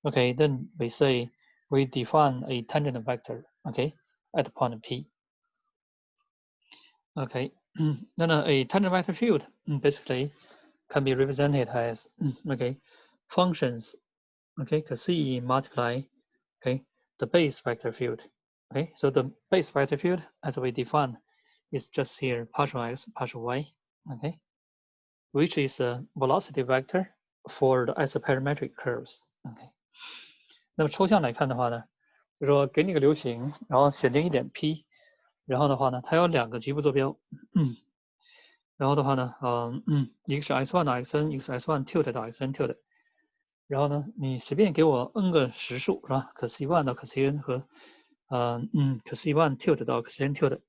Okay, then we say we define a tangent vector, okay, at point P. Okay, then a tangent vector field basically can be represented as, okay, functions, okay, C multiply, okay, the base vector field. Okay, so the base vector field as we define is just here partial x, partial y, okay, which is a velocity vector for the isoperimetric curves. Okay. 那么抽象来看的话呢，就说给你个流行，然后选定一点 P， 然后的话呢，它有两个局部坐标，然后的话呢，一个是 S1 到 Xn， 一个是 S1 tilde 到 Xn tilde， 然后呢，你随便给我 n 个实数是吧？可 C1 到可 Cn 和可 C1 tilde 到可 Cn tilde，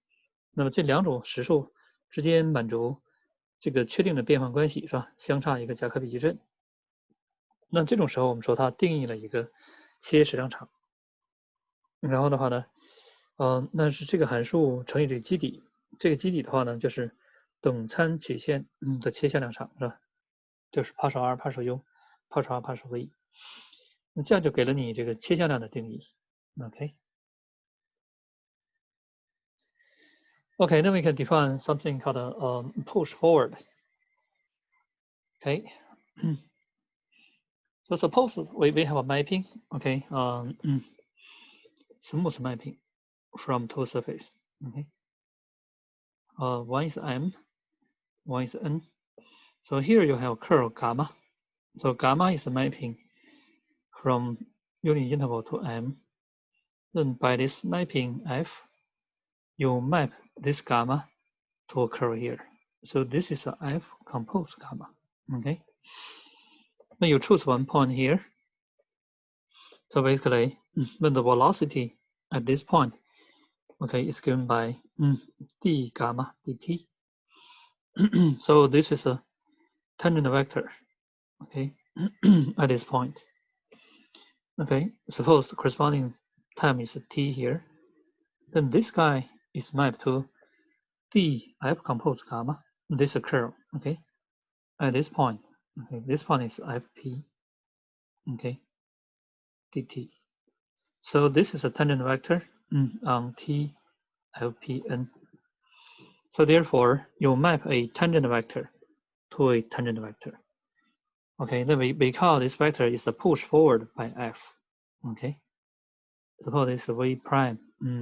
那么这两种实数之间满足这个确定的变换关系是吧？相差一个贾科比矩阵。那这种时候我们说它定义了一个切矢量场。然后的话呢，那是这个函数乘以这个基底，这个基底的话呢，就是等参曲线的切向量场是吧？就是 partial r partial u partial r partial v， 那这样就给了你这个切向量的定义。Okay, then we can define something called a push forward. Okay, so suppose we have a mapping. Okay, smooth mapping from two surfaces. Okay, one is M, one is N. So here you have curve gamma. So gamma is mapping from unit interval to M. Then by this mapping F, you map this gamma to a curve here. So this is a F composed gamma. Okay. Then you choose one point here. So basically, when the velocity at this point, okay, is given by d gamma dt. So this is a tangent vector, okay, at this point. Okay, suppose the corresponding time is t here. Then this guy is mapped to d f composed gamma. This is a curve, okay, at this point. Okay, this point is fp, okay, dt. So this is a tangent vector on t fpn. So therefore, you map a tangent vector to a tangent vector. Okay, then we call this vector is the push forward by f. Okay, suppose this is v prime.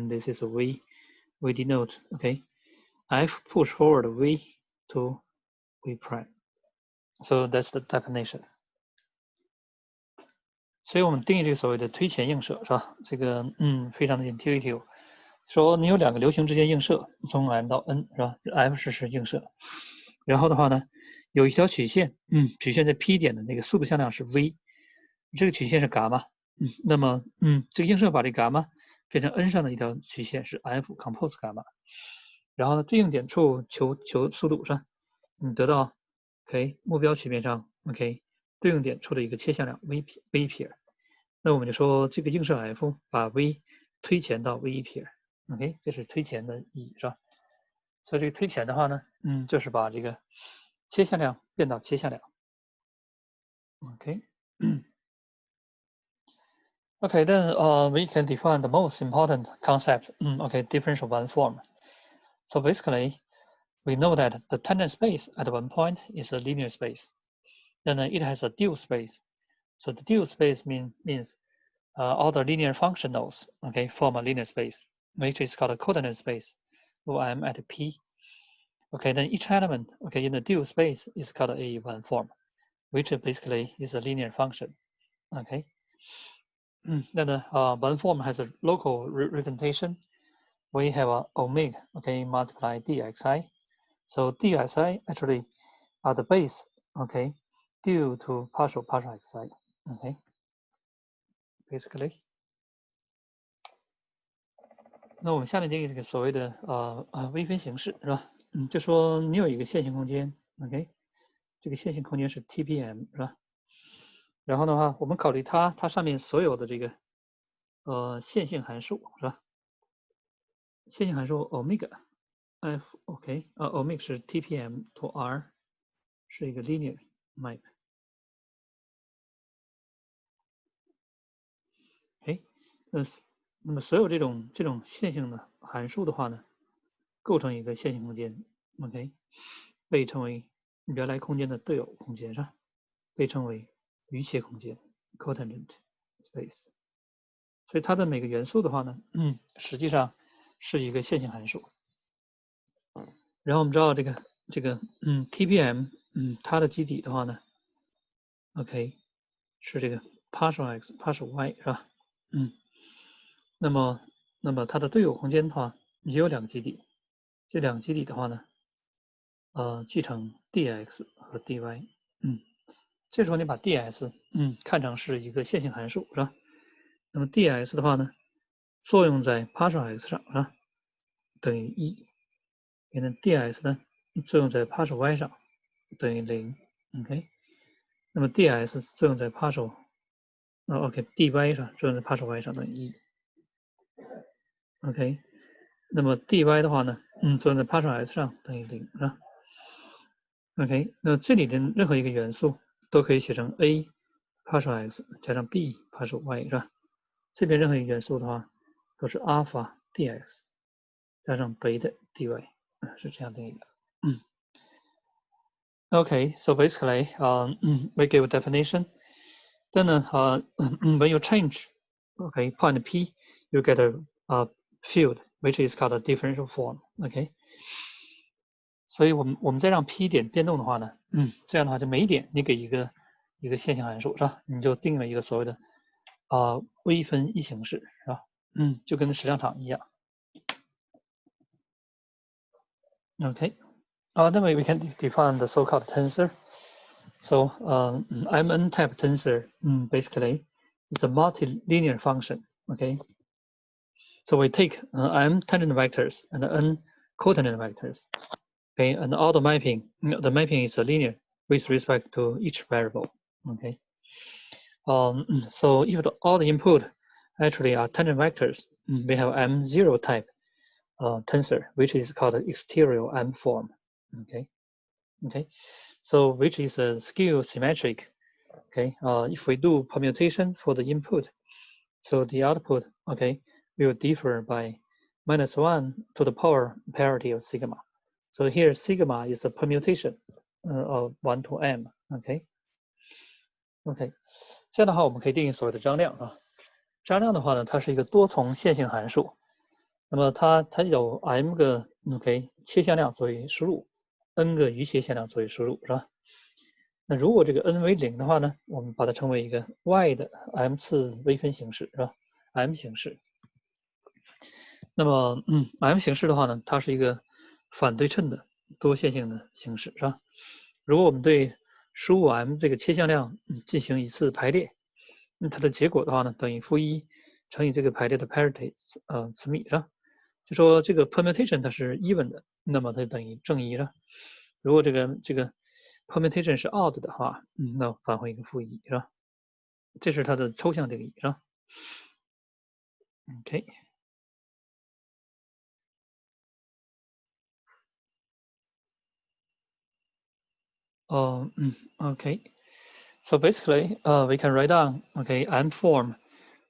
This is v. We denote, okay, f push forward v to v prime. So that's the definition. 所以我们定义这个所谓的推前映射是吧？这个非常的 intuitive。说你有两个流行之间映射，从 M 到 N 是吧 ？F 是映射，然后的话呢，有一条曲线，曲线在 P 点的那个速度向量是 v， 这个曲线是伽马，那么这个映射把这伽马变成 N 上的一条曲线是 F compose 伽马，然后呢对应点处求速度是吧？你得到 OK 目标曲面上 OK 对应点处的一个切向量 v撇，那我们就说这个映射 F 把 v 推前到 v 撇。OK， 这是推前的意义是吧？所以这个推前的话呢，就是把这个切向量变到切向量。OK， okay, then we can define the most important concept. Okay, differential one form. So basically, we know that the tangent space at one point is a linear space. Then it has a dual space. So the dual space means all the linear functionals, okay, form a linear space, which is called a coordinate space, OM at P. Okay, then each element, okay, in the dual space is called a one form, which basically is a linear function. Okay. then one form has a local representation. We have a omega, okay, multiply dxi. So dxi actually are the base, okay, due to partial xi, okay, basically. 那我们下面这个所谓的微分形式是吧？就说你有一个线性空间 ，OK， 这个线性空间是 TPM 是吧？然后的话，我们考虑它上面所有的这个线性函数是吧？线性函数 omega f OK omega 是 TPM to R 是一个 linear map。哎，那么所有这种线性的函数的话呢，构成一个线性空间 OK， 被称为原来空间的对偶空间是吧？被称为余切空间 cotangent space。所以它的每个元素的话呢，实际上是一个线性函数。然后我们知道这个TPM，它的基底的话呢 ，OK， 是这个 partial x partial y 是吧？那么它的对偶空间的话也有两个基底，这两个基底的话呢，继承 dx 和 dy，这时候你把 ds 看成是一个线性函数是吧？那么 ds 的话呢，作用在 partial x 上是吧？等于1，然后 ds 呢作用在 partial y 上等于0 ，OK。那么 ds 作用在 partial dy 上作用在 partial y 上等于1 ，OK。那么 dy 的话呢，作用在 partial x 上等于0是吧 ？OK。那么这里的任何一个元素都可以写成 a partial x 加上 b partial y 是吧？这边任何一个元素的话都是 alpha dx 加上 beta dy，是这样定义的。Okay, so basically, we give a definition. Then, when you change, okay, point P, you get a field which is called a differential form. Okay. 所以我们再让 P 点变动的话呢，这样的话就每一点你给一个线性函数是吧？你就定了一个所谓的微分一形式是吧？就跟矢量场一样。Okay. Then we can define the so-called tensor. So M n-type tensor basically is a multilinear function. Okay. So we take M tangent vectors and N cotangent vectors. Okay, and all the mapping is linear with respect to each variable. Okay. So if all the input actually are tangent vectors, we have M0 type tensor, which is called exterior M form. Okay. Okay. So which is skew symmetric. Okay. If we do permutation for the input, so the output, okay, will differ by -1 to the power parity of sigma. So here sigma is a permutation of 1 to m. OK， 这样的话我们可以定义所谓的张量啊。张量的话呢，它是一个多重线性函数，那么它有 m 个 OK 切向量作为输入 ，n 个余切向量作为输入，是吧？那如果这个 n 为0的话呢，我们把它称为一个 y 的 m 次微分形式，是吧 ？m 形式。那么，m 形式的话呢，它是一个反对称的多线性的形式，是吧？如果我们对输入 m 这个切向量进行一次排列，它的结果的话呢，等于-1乘以这个排列的 parity 次幂，是吧？就说这个 permutation 它是 even 的，那么它就等于正一了。如果这个 permutation 是 odd 的话，那返回一个-1，是吧？这是它的抽象定义，是吧 ？OK。Okay. So basically, we can write down, okay, M form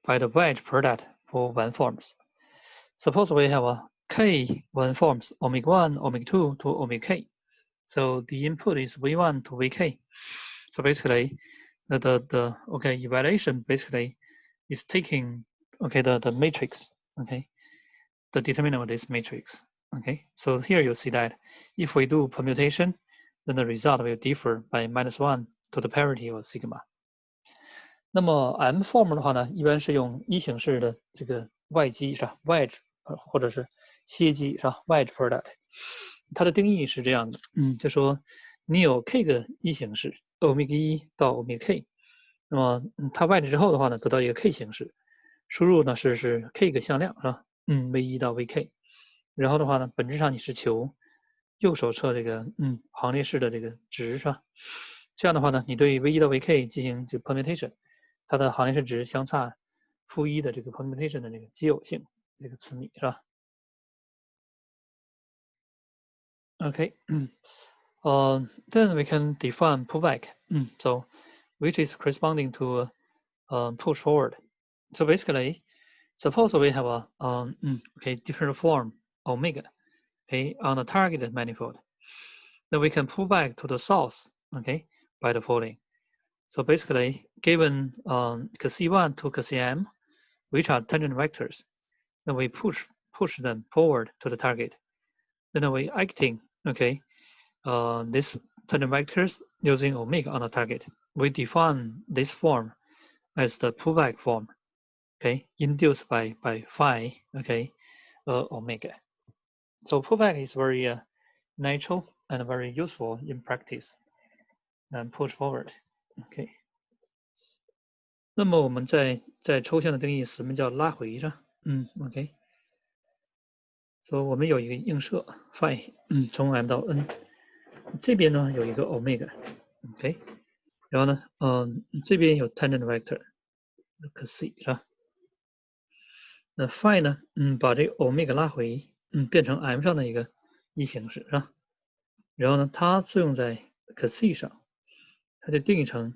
by the wedge product for one forms. Suppose we have a K one forms, omega 1, omega 2 to omega K. So the input is V1 to Vk. So basically, the evaluation basically is taking, okay, the matrix, okay, the determinant of this matrix. Okay, so here you see that if we do permutation, then the result will differ by -1 to the parity of sigma. 那么 M form 的话呢，一般是用一形式的这个外基是吧 ，wedge 或者是楔基是吧 ，wedge product。它的定义是这样的，就说你有 k 个一形式，欧米伽1到欧米伽 k， 那么它 wedge 之后的话呢，得到一个 k 形式，输入呢是 k 个向量是吧，v1 到 vk， 然后的话呢，本质上你是求右手侧这个行列式的这个值是吧？这样的话呢，你对 v1 到 vk 进行这个 permutation， 它的行列式值相差-1的这个 permutation 的这个奇偶性这个词幂是吧 ？OK， then we can define pullback. So which is corresponding to push forward. So basically, suppose we have a different form omega on the targeted manifold. Then we can pull back to the source by the following. So basically, given C1 to Cm, which are tangent vectors, then we push them forward to the target. Then we acting this tangent vectors using omega on the target. We define this form as the pullback form, induced by phi, omega. So pullback is very natural and very useful in practice and push forward, OK。那么我们在抽象的定义，什么叫拉回是吧？OK。所以我们有一个映射 phi， 从 m 到 n， 这边呢有一个 omega，OK， 然后呢，这边有 tangent vector， 可 c 是吧？那 phi 呢，把这个 omega 拉回，变成 m 上的一个一形式是吧？然后呢，它作用在可 c 上，它就定义成，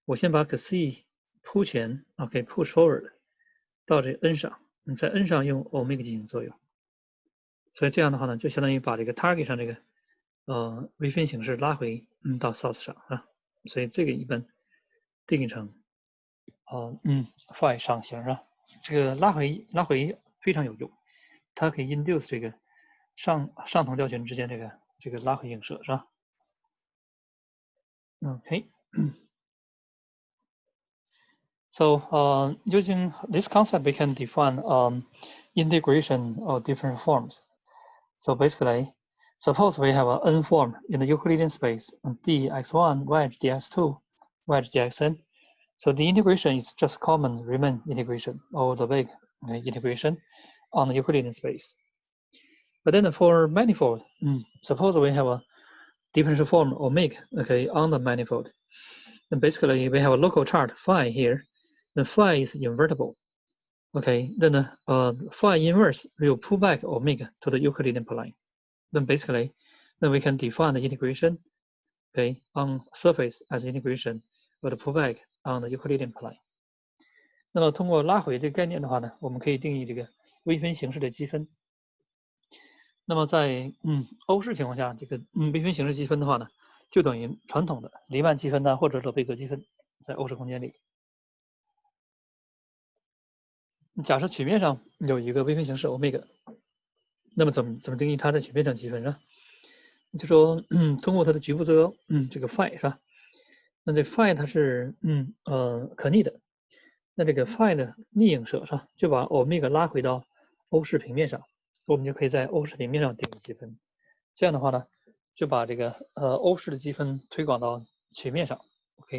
我先把可 c 铺前 ，push forward 到这 n 上，在 n 上用 omega 进行作用。所以这样的话呢，就相当于把这个 target 上这个微分形式拉回到 source 上啊，所以这个一般定义成phi 上行是吧？这个拉回非常有用，它可以 induce 这个上同调群之间这个拉回映射是吧 ？OK。So using this concept, we can define integration of different forms. So basically, suppose we have an n form in the Euclidean space, dx1 wedge dx2 wedge dxn. So the integration is just common Riemann integration or the big integration on the Euclidean space. But then for manifold, suppose we have a differential form omega, on the manifold. Then basically we have a local chart phi here. Then phi is invertible. Then phi inverse will pull back omega to the Euclidean plane. Then basically, then we can define the integration, on surface as integration of the pullback on the Euclidean plane. 那么通过拉回这个概念的话呢，我们可以定义这个微分形式的积分。那么在欧式情况下，这个微分形式积分的话呢，就等于传统的黎曼积分呢，或者勒贝格积分，在欧式空间里。假设曲面上有一个微分形式欧米伽，那么怎么定义它在曲面上积分是吧？就说通过它的局部坐标这个 phi 是吧？那这 phi 它是可逆的，那这个 phi 的逆映射是吧？就把欧米伽拉回到欧式平面上，我们就可以在欧式平面上定义积分。这样的话呢，就把这个欧式的积分推广到曲面上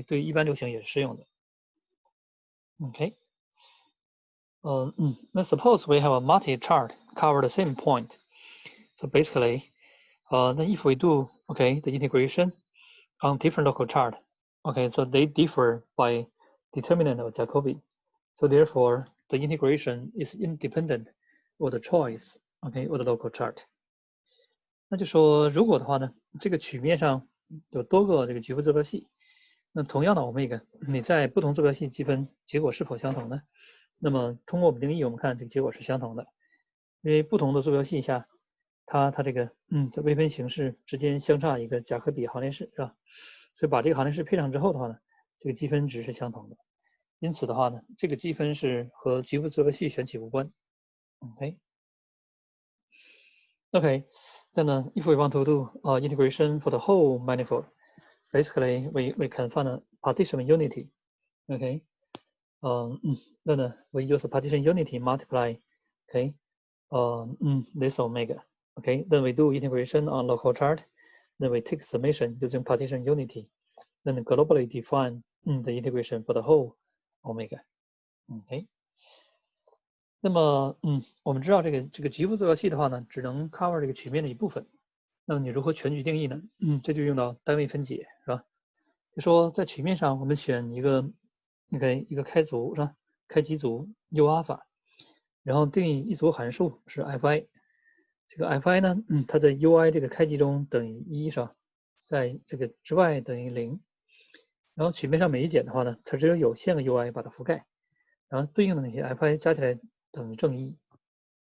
对一般流行也是适用的。Let's suppose we have a multi-chart cover the same point. So basically, then if we do the integration on different local chart, so they differ by determinant of Jacobi. So therefore, the integration is independent of the choice of the local chart. 那就说，如果的话呢，这个曲面上有多个这个局部坐标系，那同样的omega，你在不同坐标系积分结果是否相同呢？那么通过我们定义，我们看这个结果是相同的，因为不同的坐标系下，它这个这微分形式之间相差一个贾科比行列式是吧？所以把这个行列式配上之后的话呢，这个积分值是相同的。因此的话呢，这个积分是和局部坐标系选取无关。Then if we want to do integration for the whole manifold, basically we can find a partition unity. then we use partition unity multiply, okay, this omega, okay. Then we do integration on local chart. Then we take summation using partition unity. Then globally define the integration for the whole omega, okay. 那么，我们知道这个局部坐标系的话呢，只能 cover 这个曲面的一部分。那么你如何全局定义呢？这就用到单位分解，是吧？就说在曲面上，我们选一个一个开组是吧？开几组 u 阿尔法，然后定义一组函数是 fi。这个 fi 呢，它在 ui 这个开集中等于1是吧？在这个之外等于0。然后曲面上每一点的话呢，它只有有限的 ui 把它覆盖，然后对应的那些 fi 加起来等于正1。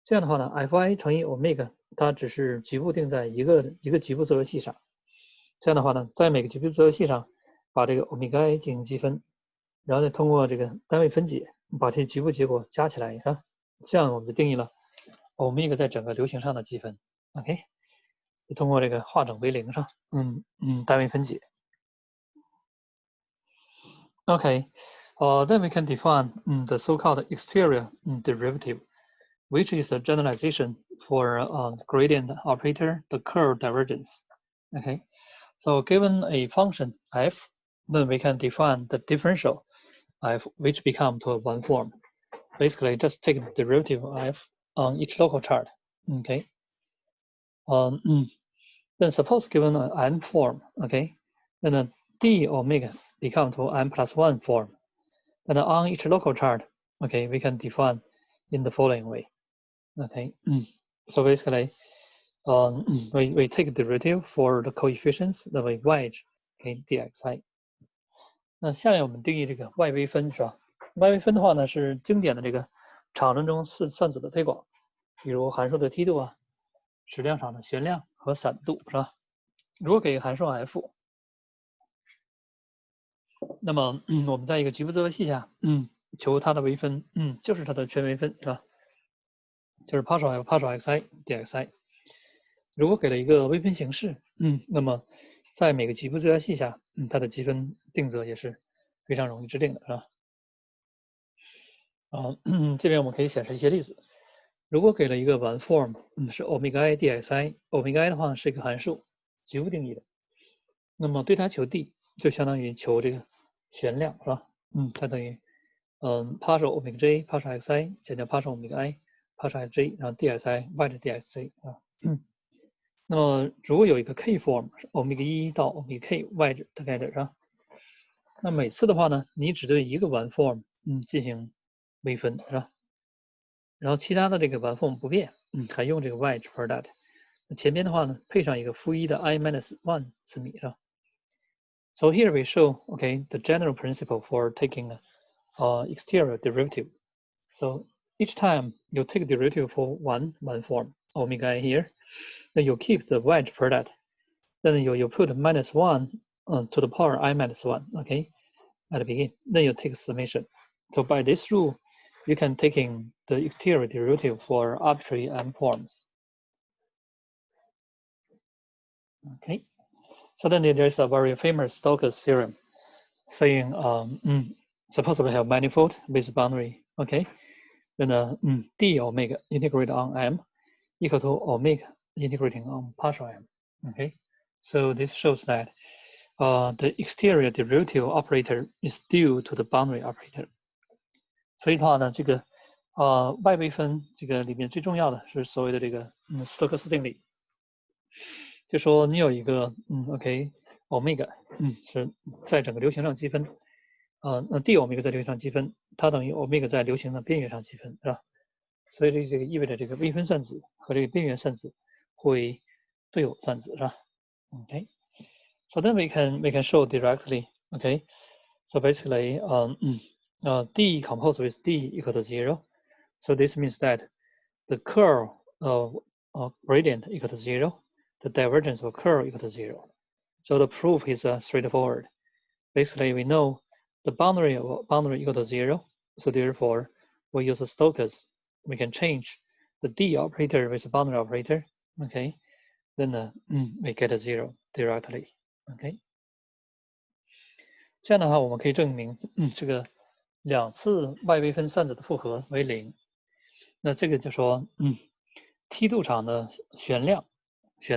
这样的话呢 ，fi 乘以 omega 它只是局部定在一个局部坐标系上。这样的话呢，在每个局部坐标系上把这个 omega i 进行积分，然后再通过这个单位分解把这些局部结果加起来，是吧？这样我们就定义了 omega 在整个流行上的积分。OK， 就通过这个化整为零上，单位分解。Okay, then we can define the so-called exterior derivative, which is a generalization for gradient operator, the curve divergence. Okay, so given a function f, then we can define the differential f, which become to a one form. Basically, just take the derivative of f on each local chart. Okay. Then suppose given an n form, okay, then a d omega become to n plus 1 form. And on each local chart, okay, we can define in the following way. Okay, so basically, we take the derivative for the coefficients that we wedge, okay, dxi. 那下面我们定义这个 y 微分是吧 ？y 微分的话呢，是经典的这个场论中算子的推广，比如函数的梯度啊、矢量场的旋量和散度是吧？如果给函数 f，那么我们在一个局部坐标系下，求它的微分，就是它的全微分是吧？就是 partial f partial xi dxi。如果给了一个微分形式，那么在每个局部坐标系下，它的积分定则也是非常容易制定的，是吧？这边我们可以显示一些例子。如果给了一个 one form，是 omega i dxi，omega i 的话是一个函数，局部定义的。那么对它求 d，就相当于求这个旋量，是吧？它等于partial omega j partial xi 减掉 partial omega i partial j， 然后 dxi 外的 dxj 啊。那么如果有一个 k form 是 omega 1到 omega k 外置大概这是吧？那每次的话呢，你只对一个 one form 进行微分是吧？然后其他的这个 one form 不变，还用这个 wedge product。那前边的话呢，配上一个-1的 i minus 1次米是吧？ So here we show, okay, the general principle for taking exterior derivative. So each time you take derivative for one form, omega I here, then you keep the wedge product. Then you put -1 to the power I minus 1, okay, at the beginning. Then you take summation. So by this rule, you can take in the exterior derivative for arbitrary m forms. Okay. So then there's a very famous Stokes theorem saying, suppose we have manifold with boundary, okay, then d omega integrate on m equal to omega integrating on partial m, okay. So this shows that the exterior derivative operator is due to the boundary operator. 所以的话呢，这个外微分这个里面最重要的是所谓的这个斯托克斯定理。就说你有一个OK omega 是在整个流行上积分，那 d omega 在流行上积分，它等于 omega 在流行的边缘上积分，是吧？所以这个意味着这个微分算子和这个边缘算子会对偶算子，是吧 ？OK， so then we can show directly, okay, so basically d composed with d equal to 0, so this means that the curl of gradient equal to 0. The divergence of curl equal to 0. So the proof is straightforward. Basically, we know the boundary equal to 0. So therefore, we use a Stokes. We can change the d operator with the boundary operator. Okay, then we get a 0 directly. Okay. 这样的话，我们可以证明，这个两次外微分散子的复合为0，那这个就说梯度场的旋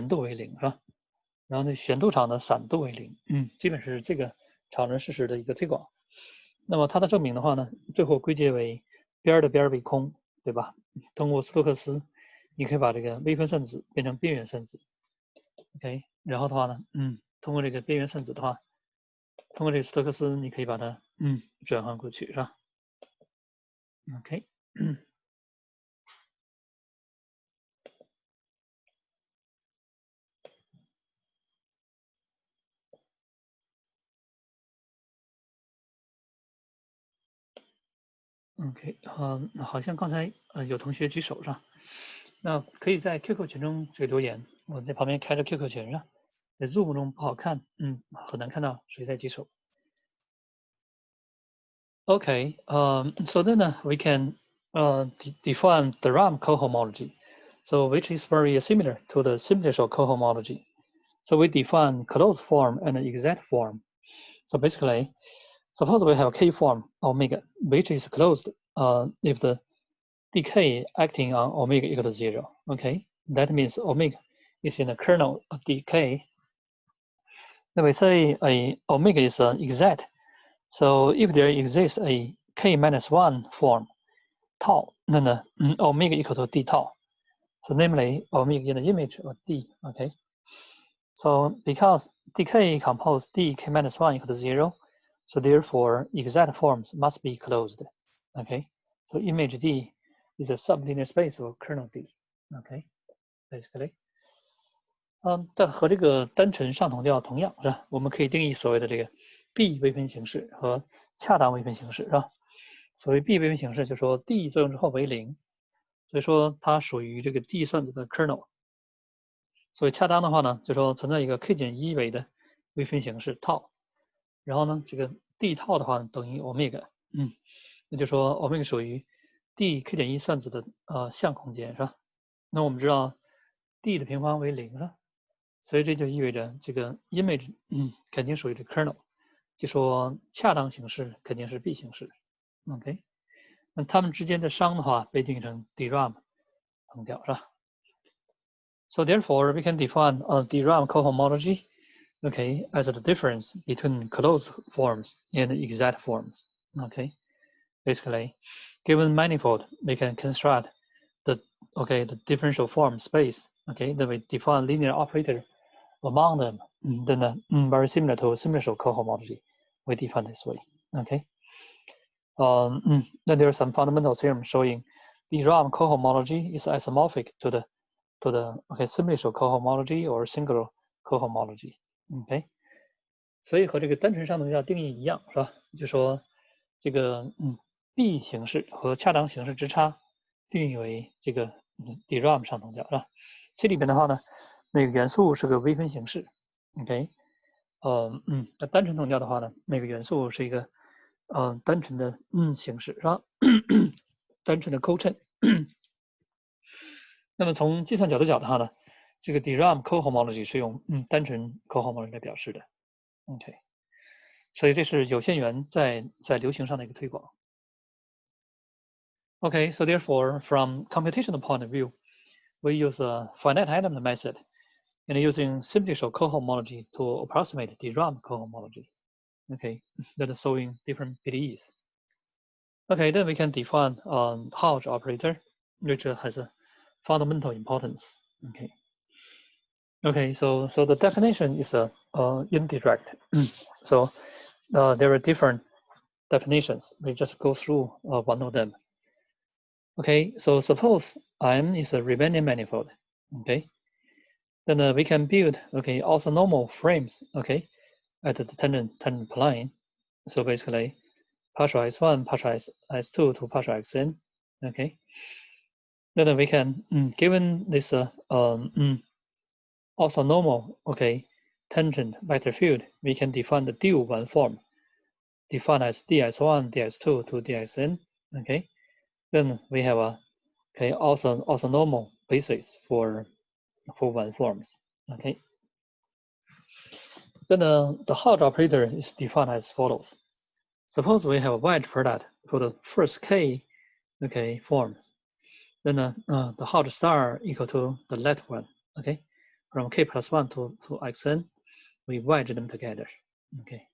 度为0是吧？然后呢，旋度场的散度为0，基本是这个常人事实的一个推广。那么它的证明的话呢，最后归结为边的边为空，对吧？通过斯托克斯，你可以把这个微分散子变成边缘散子 ，OK。然后的话呢，通过这个边缘散子的话，通过这个斯托克斯，你可以把它转换过去，是吧 ？OK。OK，好像刚才有同学举手是吧？那可以在 QQ 群中这个留言，我在旁边开着 QQ 群是吧？在 Zoom 中不好看，很难看到谁在举手。Okay, so then we can define the RAM cohomology, so which is very similar to the simplicial cohomology. So we define closed form and exact form. So basically, suppose we have a K form omega, which is closed if the decay acting on omega equal to 0. Okay, that means omega is in the kernel of decay. Then we say omega is exact. So if there exists a k minus 1 form, tau, then omega equal to d tau. So namely, omega in the image of d, okay? So because decay composes d k minus 1 equal to 0, so therefore exact forms must be closed, okay? So image d is a sublinear space of kernel d, okay? Basically. 但和这个单纯上同调同样是吧？我们可以定义所谓的这个 B 微分形式和恰当微分形式是吧？所谓 B 微分形式，就说 D 作用之后为0，所以说它属于这个 D 算子的 kernel。所以恰当的话呢，就说存在一个 k 减1维的微分形式套，然后呢，这个 D 套的话等于 omega，那就说 omega 属于 D k 减1算子的相空间是吧？那我们知道 D 的平方为0是吧？所以这就意味着这个 image 肯定属于这 kernel， 就说恰当形式肯定是 B 形式 ，OK。那它们之间的商的话被定义成 DRAM 横调是吧 ？So therefore we can define a DRAM cohomology, okay, as the difference between closed forms and exact forms. Okay, basically, given manifold, we can construct the differential form space. Okay, then we define linear operator among them, then very similar to simplicial cohomology, we define this way. Okay. Then there are some fundamental theorems showing the DRAM cohomology is isomorphic to the simplicial cohomology or singular cohomology. OK， 所以和这个单纯上同调定义一样，是吧？就说这个B 形式和恰当形式之差定义为这个DRAM 上同调，是吧？这里边的话呢，每个元素是个微分形式。OK，那单纯同调的话呢，每个元素是一个单纯的形式是吧？单纯的构成。那么从计算角度讲的话呢，这个 DRAM cohomology 是用单纯 cohomology 来表示的。OK， 所以这是有限元在流行上的一个推广。Okay, so therefore, from computational point of view, we use a finite element method and using simplicial cohomology to approximate DRAM cohomology. Okay, that is showing different PDEs. Okay, then we can define Hodge operator, which has a fundamental importance. Okay, so the definition is indirect. So there are different definitions. We just go through one of them. Okay, so suppose M is a Riemannian manifold. Okay, then we can build orthonormal frames. Okay, at the tangent plane. So basically, partial x1, partial x2 to partial xn. Okay, then we can given this orthonormal tangent vector field, we can define the dual one form, defined as dx1, dx2 to dxn. Okay, then we have a orthonormal basis for one forms. Okay, then the Hodge operator is defined as follows. suppose we have a wedge product for the first k, okay, forms. Then the hot star equal to the left one, okay, from k plus 1 to xn, we wedge them together, okay.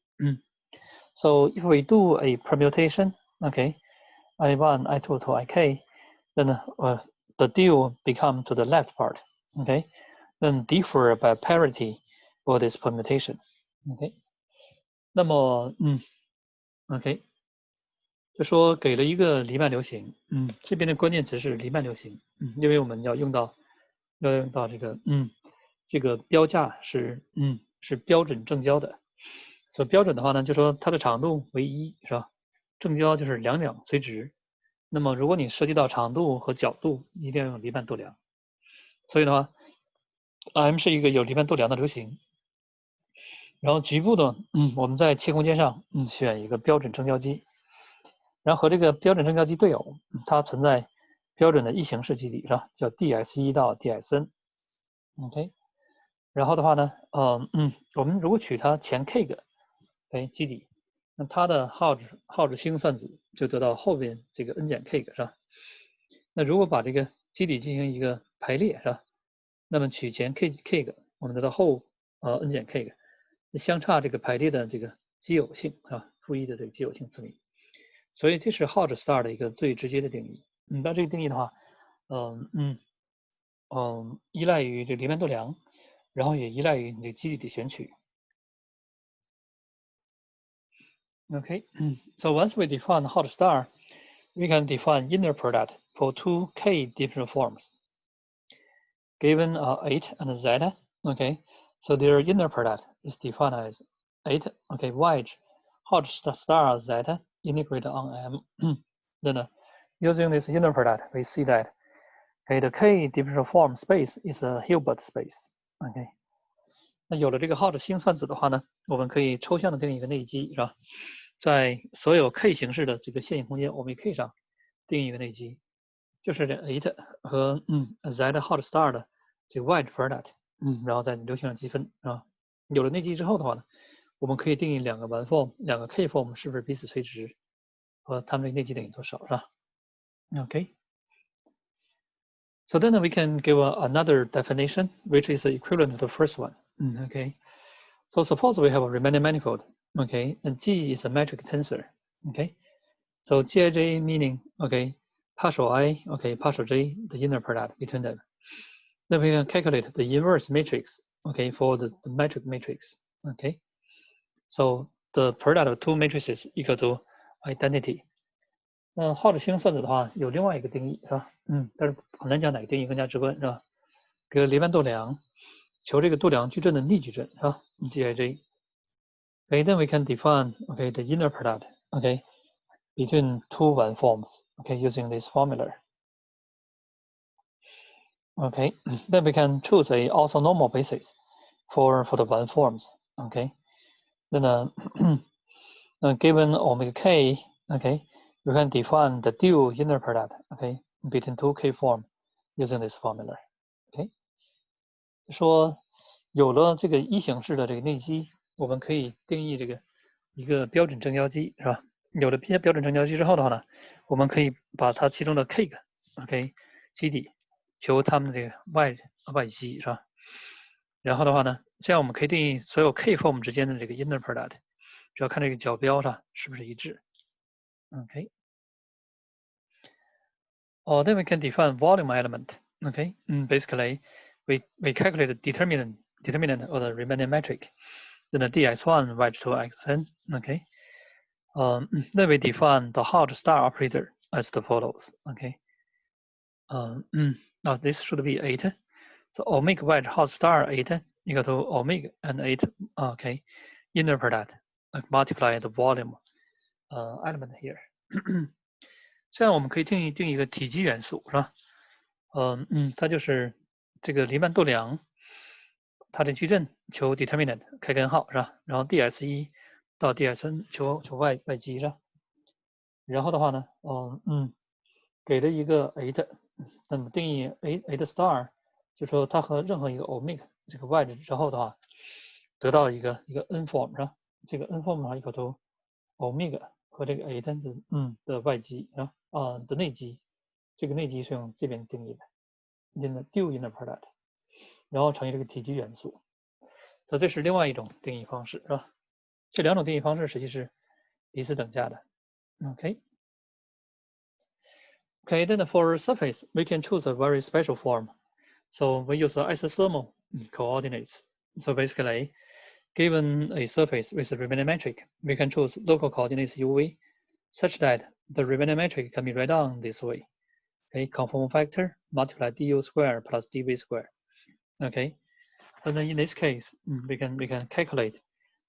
So if we do a permutation, okay, I1, I2 to ik, then the deal become to the left part, okay, then differ by parity for this permutation, okay. 那么OK， 就说给了一个黎曼流形，这边的关键词是黎曼流形，因为我们要用到这个这个标价是是标准正交的，所以标准的话呢，就说它的长度为1，是吧？正交就是两两垂直，那么如果你涉及到长度和角度，一定要用黎曼度量，所以的话 ，M 是一个有黎曼度量的流形。然后局部的，我们在切空间上，选一个标准正交基，然后和这个标准正交基对偶，它存在标准的异形式基底，是吧？叫 dx1 到 dxn，OK。然后的话呢，我们如果取它前 k 个为基底，那它的耗质星算子就得到后边这个 n 减 k 个，是吧？那如果把这个基底进行一个排列，是吧？那么取前 k 个，我们得到后n 减 k 个。相差这个排列的这个奇偶性啊，负1的这个奇偶性次名，所以这是 Hodge star 的一个最直接的定义。那这个定义的话，依赖于这黎曼度量，然后也依赖于你的基底的选取。Okay, so once we define Hodge star, we can define inner product for two k different forms. Given 8 and z, okay, so their inner product is defined as 8, okay, wedge Hodge star z integrate on M. Then using this inner product, we see that okay, the k differential form space is a Hilbert space. Okay. 那有了这个 Hodge 星算子的话呢，我们可以抽象的定义一个内基，是吧？在所有 k 形式的这个线性空间 omega k 上定义一个内基，就是这 8 和z Hodge star 的这个 wedge product，然后在流形上积分，是吧？有了内基之后的话呢，我们可以定义两个完 form，两个 k form 是不是彼此垂直，和它们的内积等于多少，是吧 ？Okay. So then we can give another definition, which is equivalent to the first one. Okay. So suppose we have a Riemann manifold. Okay, and G is a metric tensor. Okay. So Gij meaning okay, partial I, okay, partial J, the inner product between them. Then we can calculate the inverse matrix, okay, for the metric matrix, okay. So the product of two matrices equal to identity. 那耗质星算子的话有另外一个定义，是吧？但是很难讲哪个定义更加直观，是吧？给个黎曼度量，求这个度量矩阵的逆矩阵，是吧 ？Gij. Okay, then we can define okay the inner product, okay, between two one forms, okay, using this formula. Okay, then we can choose a orthonormal basis for the one forms. Okay, then given omega k, okay, you can define the dual inner product, okay, between two k form using this formula. Okay, 说有了这个一形式的这个内基，我们可以定义这个一个标准正交基，是吧？有了标准正交基之后的话呢，我们可以把它其中的 k 个 OK 基底求它们的这个外基，是吧？然后的话呢，这样我们可以定义所有 k form 之间的这个 inner product，主要看这个角标上是不是一致。OK. Or then we can define volume element. Okay. Basically, we calculate the determinant of the Riemann metric. Then the dx1 wedge to xn. Okay. Then we define the Hodge star operator as the follows. Okay. Now this should be 8. So omega wedge Hodge star 8 equal to omega and 8. Okay. Inner product multiply the volume element here. 这样我们可以定义一个体积元素，是吧？它就是这个黎曼度量，它的矩阵求 determinant 开根号，是吧？然后 ds1 到 dsn 求外基，是吧？然后的话呢，给了一个 8，那么定义 8 star，就说它和任何一个 omega 这个 wedge 之后的话，得到一个n form，是吧？这个 n form 的话equal to omega 和这个 A 单子的外基的内基，这个内基是用这边定义的 due inner product， 然后乘以这个体积元素。所以这是另外一种定义方式，是吧？这两种定义方式实际是彼此等价的。Okay, then for surface, we can choose a very special form. So we use the isothermal coordinates. So basically, given a surface with a remaining metric, we can choose local coordinates UV such that the remaining metric can be written down this way. Okay, conformal factor multiply du square plus dv square. Okay, so then in this case, we can calculate.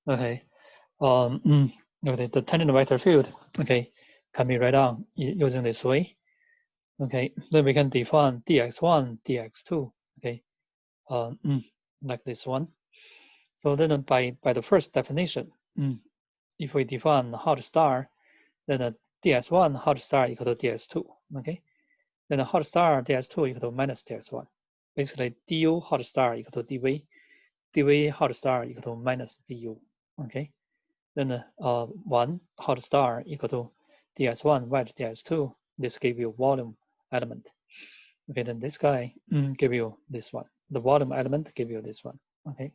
Okay, okay, the tangent vector field. Okay, can be written down using this way. Okay, then we can define dx1, dx2. Okay, like this one. So then by the first definition, if we define hot star, then the ds1 hot star equal to ds2. Okay, then the hot star ds2 equal to minus ds1. Basically, du hot star equal to dv, dv hot star equal to minus du. Okay, then 1 hot star equal to ds1 wedge ds2. This give you volume element. Okay, then this guy give you this one. The volume element give you this one. Okay，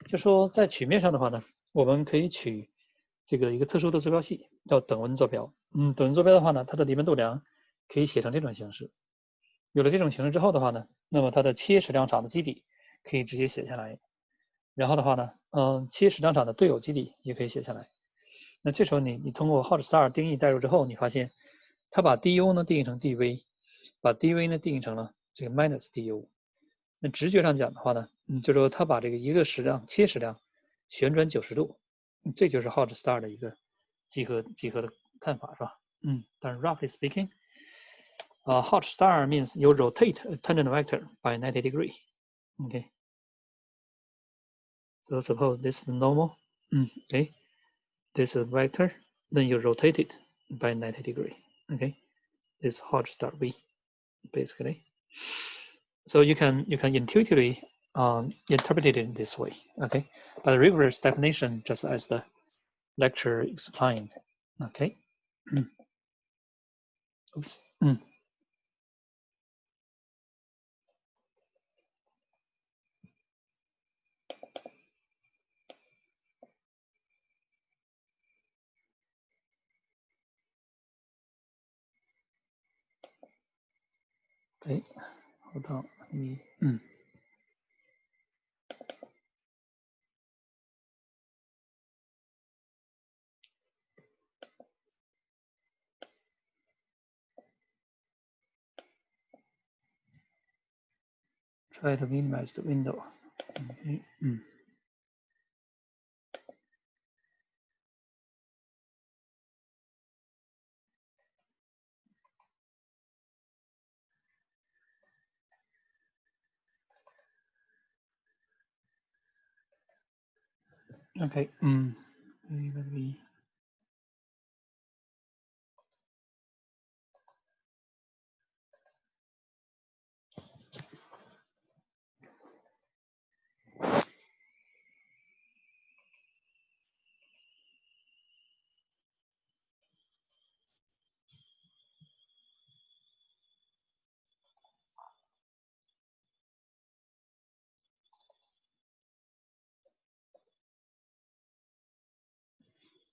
就说在曲面上的话呢，我们可以取这个一个特殊的坐标系叫等温坐标。等温坐标的话呢，它的离门度量可以写成这种形式。有了这种形式之后的话呢，那么它的切矢量场的基底可以直接写下来。然后的话呢，切矢量场的对偶基底也可以写下来。那这时候你通过 hot star 定义代入之后，你发现它把 du 呢定义成 dv。把 dv 呢定义成了这个 minus du， 那直觉上讲的话呢，就说它把这个一个矢量切矢量旋转90度，这就是 hot star 的一个几何的看法，是吧？但是 roughly speaking， hot star means you rotate a tangent vector by 90 degree. Okay. So suppose this is normal. Okay. This is vector, then you rotate it by 90 degree. Okay. This is hot star V. Basically, so you can intuitively interpret it in this way, okay? But the rigorous definition, just as the lecture explained, okay? Oops. Okay, hold on. Try to minimize the window. Okay. Okay.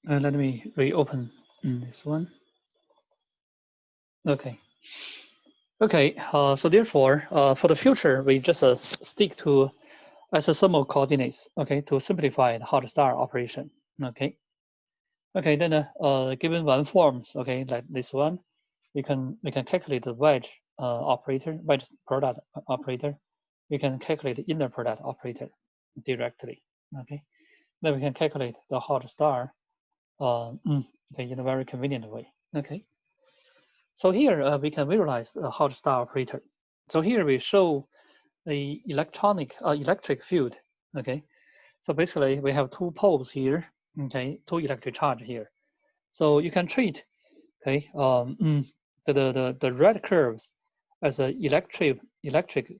Let me reopen this one. Okay. Okay. So therefore, for the future, we just stick to isothermal coordinates. Okay, to simplify the hot star operation. Okay. Okay. Then, given one forms, okay, like this one, we can calculate the wedge operator, wedge product operator. We can calculate the inner product operator directly. Okay. Then we can calculate the hot star okay, in a very convenient way. Okay. So here we can visualize the hot star operator. So here we show the electric field. Okay. So basically we have two poles here. Okay, two electric charge here. So you can treat okay the red curves as a electric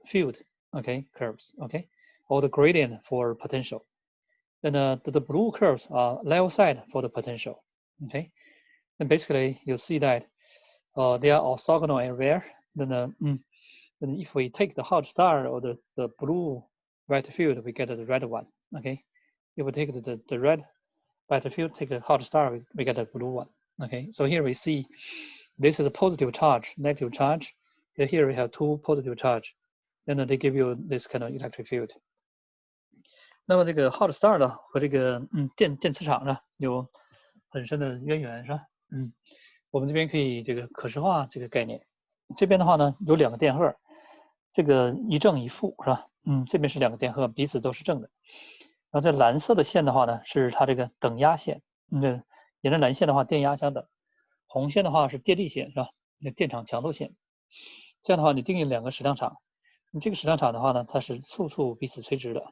field okay curves okay, or the gradient for potential. Then the blue curves are level side for the potential. Okay, then basically you see that they are orthogonal and rare. Then if we take the hot star or the blue vector field, we get the red one. Okay, if we take the red vector field, take the hot star, we get a blue one. Okay, so here we see this is a positive charge, negative charge. Here we have two positive charge, then they give you this kind of electric field. 那么这个 hot star 呢和这个电磁场呢有很深的渊源，是吧？我们这边可以这个可视化这个概念。这边的话呢有两个电荷，这个一正一负，是吧？这边是两个电荷，彼此都是正的。然后这蓝色的线的话呢是它这个等压线，沿着蓝线的话电压相等，红线的话是电力线，是吧？电场强度线。这样的话你定义两个矢量场，你这个矢量场的话呢它是处处彼此垂直的。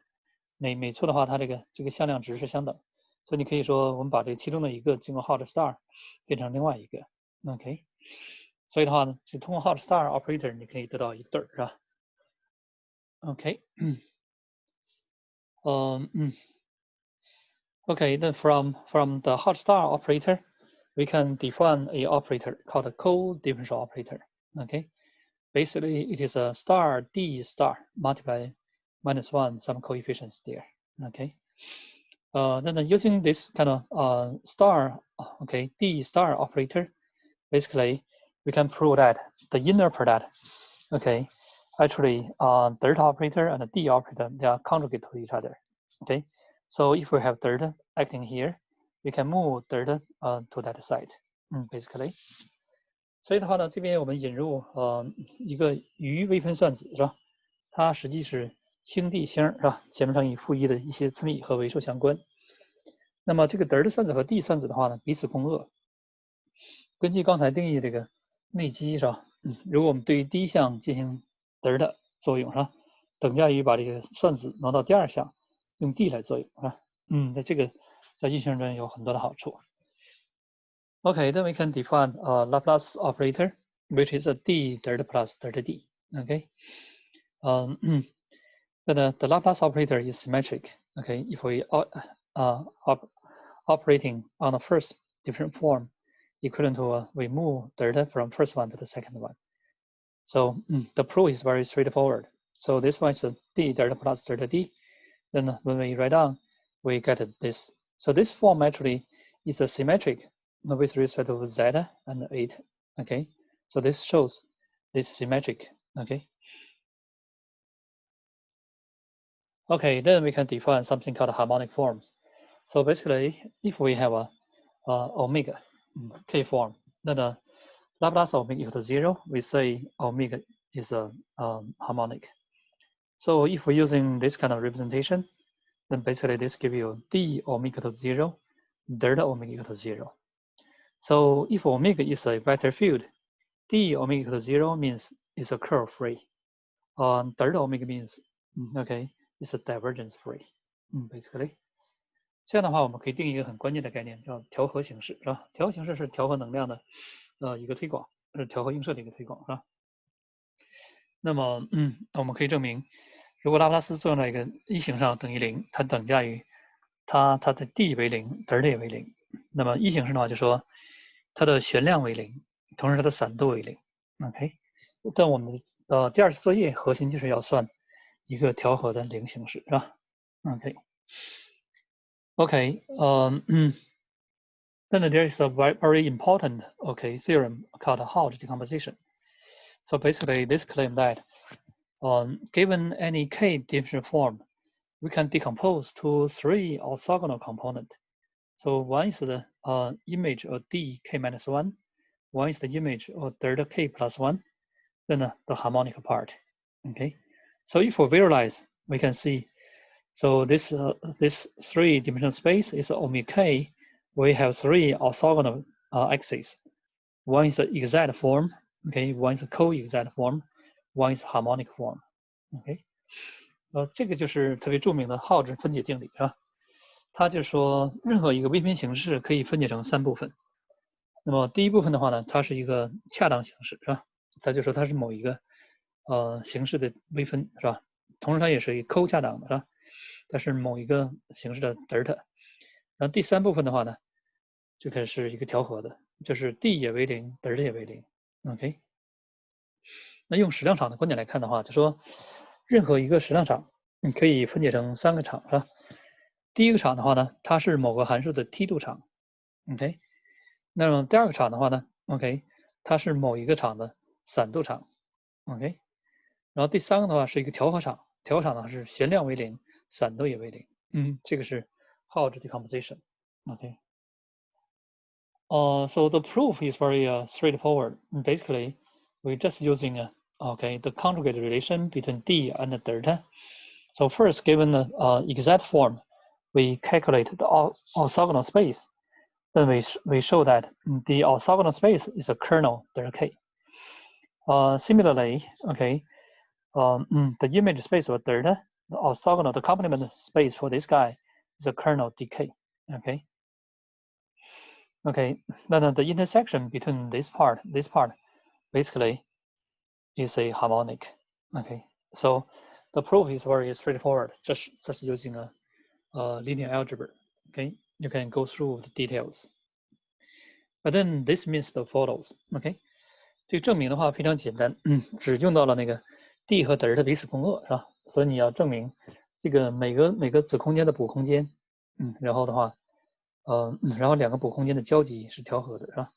每处的话，它这个向量值是相等，所以你可以说我们把这其中的一个经过 hot star 变成另外一个 ，OK。所以的话呢，就通过 hot star operator 你可以得到一对儿，是吧 ？OK， OK， then from the hot star operator, we can define a operator called a co-differential operator. Okay, basically it is a star d star multiplied -1 some coefficients there. Okay, then using this kind of star, okay, d star operator, basically we can prove that the inner product, okay, actually delta operator and the d operator, they are conjugate to each other. Okay, so if we have delta acting here, we can move delta to that side, basically. 所以的话呢，这边我们引入一个余微分算子，是吧？它实际是星地星，是吧？前面乘以负1的一些次幂和维数相关。那么这个德尔塔算子和 D 算子的话呢，彼此共轭。根据刚才定义这个内积，是吧？如果我们对于第一项进行德尔塔作用，是吧？等价于把这个算子挪到第二项，用 D 来作用，是吧？在这个在运行中有很多的好处。Okay, then we can define a Laplace operator, which is a d delta plus delta d. Okay, the Laplace operator is symmetric. Okay, if we operating on the first different form, equivalent to we move delta from first one to the second one. So the proof is very straightforward. So this one is a d delta plus delta d. Then when we write down, we get this. So this form actually is a symmetric with respect to zeta and 8. Okay, so this shows this symmetric. Okay. Okay, then we can define something called harmonic forms. So basically, if we have a omega k form, then the Laplace omega equal to 0, we say omega is a harmonic. So if we're using this kind of representation, then basically this gives you d omega to 0, delta omega equal to 0. So if omega is a vector field, d omega equal to 0 means it's a curl free. Delta omega means okay, it's a divergence free. Basically. 这样的话，我们可以定义一个很关键的概念，叫调和形式，是吧？调和形式是调和能量的一个推广，是调和映射的一个推广，是吧？那么我们可以证明，如果拉普拉斯作用在一个一形上等于0，它等价于它的 d 为0，德尔塔也为0。那么一形式的话，就说它的旋量为0，同时它的散度为0。OK， 但我们的第二次作业核心就是要算一个调和的零形式，是吧 ？OK， then there is a very important theorem called Hodge decomposition. So basically, this claim that given any k differential form, we can decompose to 3 orthogonal components. So one is the image of d k minus 1, one is the image of delta k plus 1, then the harmonic part. Okay, so if we visualize, we can see. So this 3-dimensional space is omega k. We have 3 orthogonal axes. One is the exact form, okay. One is a co-exact form, one is harmonic form, okay. 这个就是特别著名的浩值分解定理，是吧？它就说任何一个微分形式可以分解成3部分。那么第一部分的话呢，它是一个恰当形式，是吧？它就说它是某一个形式的微分，是吧？同时它也是一个抠恰当的，是吧？它是某一个形式的德尔塔。然后第3部分的话呢，就可以是一个调和的，就是 D 也为零，德尔塔也为零。OK。那用矢量场的观点来看的话，就说任何一个矢量场，你可以分解成3个场，是吧？第一个场的话呢，它是某个函数的梯度场 ，OK。那么第二个场的话呢 ，OK， 它是某一个场的散度场 ，OK。然后第三个的话是一个调和场，调和场呢是弦量为零，散度也为零。这个是 Hodge decomposition。OK。So the proof is very straightforward. Basically, we're just using the conjugate relation between D and the delta. So first, given the exact form, we calculate the orthogonal space. Then we show that the orthogonal space is a kernel delta K. Similarly, the image space of delta, the orthogonal, the complement space for this guy is a kernel dk. Okay, then the intersection between this part, basically is a harmonic. Okay, so the proof is very straightforward, just using a linear algebra. Okay, you can go through the details. But then this means the follows. Okay, 这个证明的话非常简单，只用到了那个 D 和德尔塔彼此共轭，是吧？所以你要证明这个每个子空间的补空间，然后的话。然后2个补空间的交集是调和的，是吧？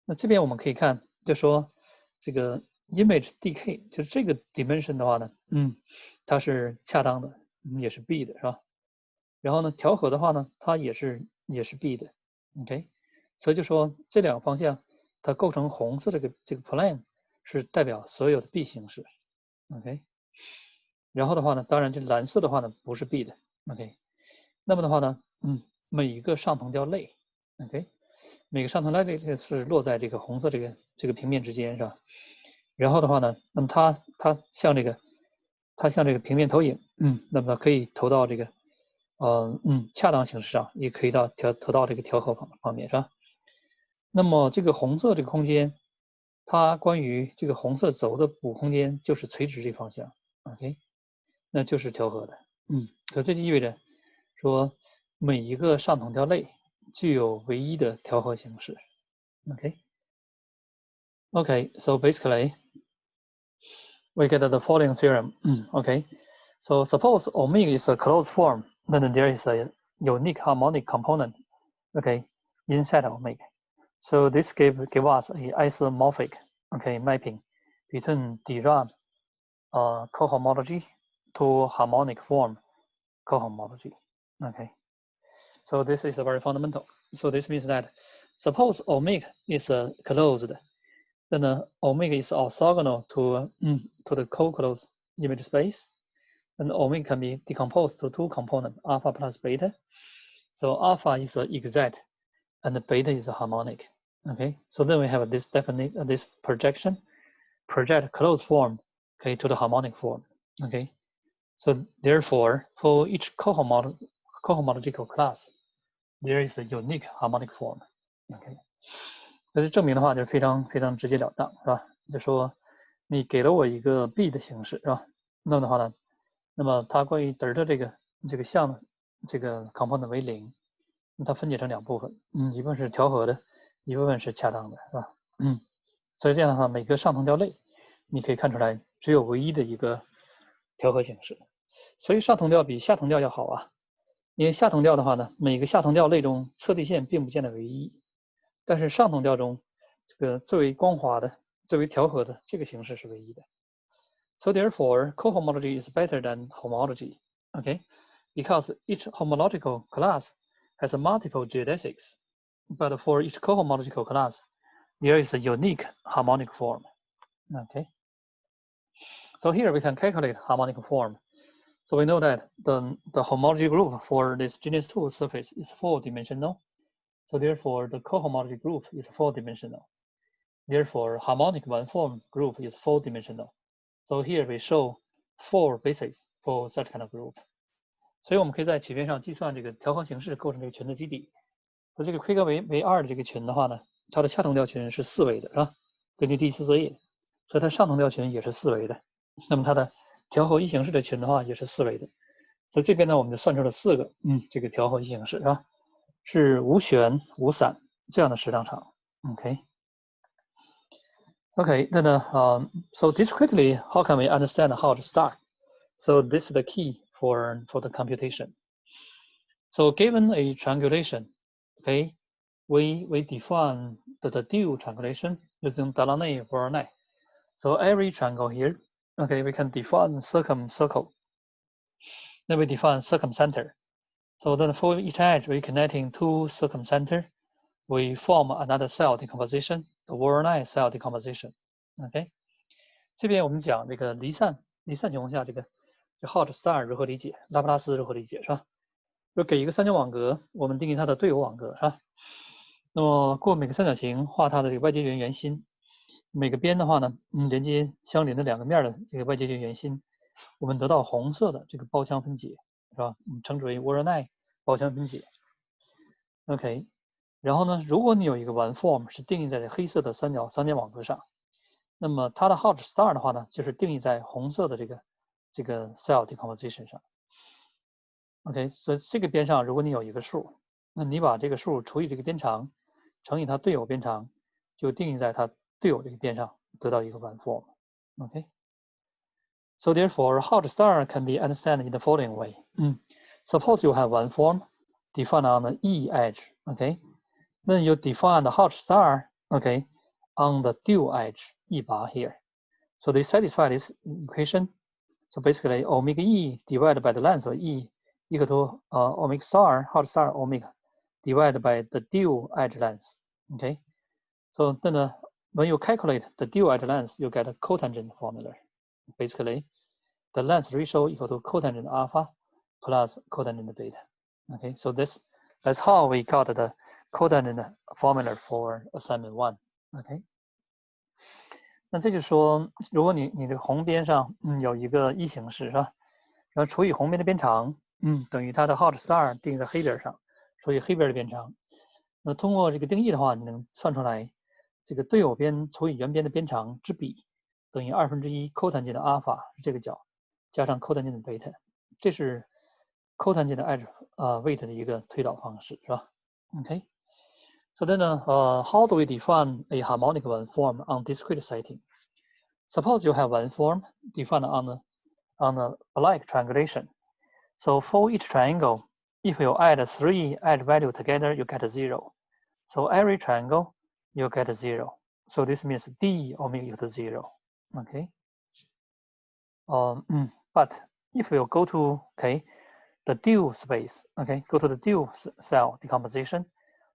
那这边我们可以看，就说这个 image dk 就是这个 dimension 的话呢，它是恰当的，也是 B 的，是吧？然后呢，调和的话呢，它也是 B 的 ，OK。所以就说这2个方向它构成红色这个 plane 是代表所有的 B 形式 ，OK。然后的话呢，当然这蓝色的话呢不是 B 的 ，OK。那么的话呢，每一个上同调类 ，OK， 每个上同调类是落在这个红色这个平面之间，是吧？然后的话呢，那么它像这个平面投影，那么可以投到这个恰当形式上，也可以投到这个调和方面，是吧？那么这个红色这个空间，它关于这个红色轴的补空间就是垂直这方向 ，OK， 那就是调和的，所以这就意味着说每一个上同调类具有唯一的调和形式 ，OK， so basically we get the following theorem. So suppose omega is a closed form, then there is a unique harmonic component, inside omega. So this give us a isomorphic, mapping between DRAM cohomology to harmonic form cohomology. So this is very fundamental. So this means that suppose omega is closed, then omega is orthogonal to the co-closed image space. And omega can be decomposed to 2 components, alpha plus beta. So alpha is exact, and beta is harmonic. So then we have this this projection, project closed form, to the harmonic form. So therefore, for each cohomological class, there is a unique harmonic form. 所以证明的话就非常直截了当，是吧？就说你给了我一个 B 的形式，是吧？那么的话呢，那么它关于德尔塔这个项的这个 component 为0，它分解成2部分，一部分是调和的，一部分是恰当的，是吧？所以这样的话，每个上同调类你可以看出来只有唯一的一个调和形式。所以上同调比下同调要好啊，因为下同调的话呢，每个下同调类中测地线并不见得唯一，但是上同调中这个最为光滑的、最为调和的这个形式是唯一的。So therefore, cohomology is better than homology, because each homological class has multiple geodesics, but for each cohomological class, there is a unique harmonic form. So here we can calculate harmonic form. So we know that the homology group for this genus 2 surface is 4-dimensional. So therefore, the cohomology group is 4-dimensional. Therefore, harmonic 1 form group is 4-dimensional. So here we show 4 bases for such kind of group. 所以我们可以在曲面上计算这个调和形式构成这个群的基底。和这个规格为2的这个群的话呢，它的下同调群是4维的，是吧？根据第4作业，所以它上同调群也是4维的。那么它的调和一形式的群的话也是4维的。所以这边呢，我们就算出了4个这个调和一形式，是吧？是无旋、无散、这样的时长长。Okay, then so discretely, how can we understand how to start? So this is the key for the computation. So given a triangulation, okay, we define the dual triangulation using Delaunay-Voronoi. So every triangle here, okay, we can define circle. Then we define circumcenter. So then for each edge, we connecting two circumcenter. We form another cell decomposition, the Voronoi cell decomposition. OK， 这边我们讲这个离散情况下，这 hot star 如何理解，拉普拉斯如何理解，是吧？就给一个三角网格，我们定义它的对偶网格，是吧？那么过每个三角形画它的这个外接圆圆心，每个边的话呢，连接相邻的两个面的这个外接圆圆心，我们得到红色的这个包腔分解，是吧？我们称之为 Voronoi 包腔分解。OK， 然后呢，如果你有一个完 form 是定义在黑色的三角网格上，那么它的 hot star 的话呢，就是定义在红色的这个 cell decomposition 上。OK， 所以这个边上，如果你有一个数，那你把这个数除以这个边长，乘以它对偶边长，就定义在它对偶这个边上，得到一个完 form。OK，so therefore hot star can be understood in the following way. Suppose you have one form defined on the E edge. Okay, then you define the hot star. Okay, on the dual edge E bar here. So they satisfy this equation. So basically, omega E divided by the length of E equal to omega star, hot star omega, divided by the dual edge length. Okay, so then when you calculate the dual edge length, you get a cotangent formula. Basically, the length ratio equal to cotangent alpha plus cotangent beta. Okay, so that's how we got the cotangent formula for assignment 1. Okay. 那这就是说，如果你的红边上有一个一形式是吧？然后除以红边的边长，等于它的 hot star 定在黑边上，除以黑边的边长。那通过这个定义的话，你能算出来这个对偶边除以原边的边长之比等于1/2 cotangent 的 alpha 这个角加上 cotangent 的 beta， 这是 cotangent 的 edge weight 的一个推导方式是吧 ？OK。So then, how do we define a harmonic one form on discrete setting? Suppose you have one form defined on a Blake triangulation. So for each triangle, if you add 3 edge value together, you get 0. So every triangle, you get 0. So this means D omega equal to 0. Okay. But if you go to the dual space, go to the dual cell decomposition.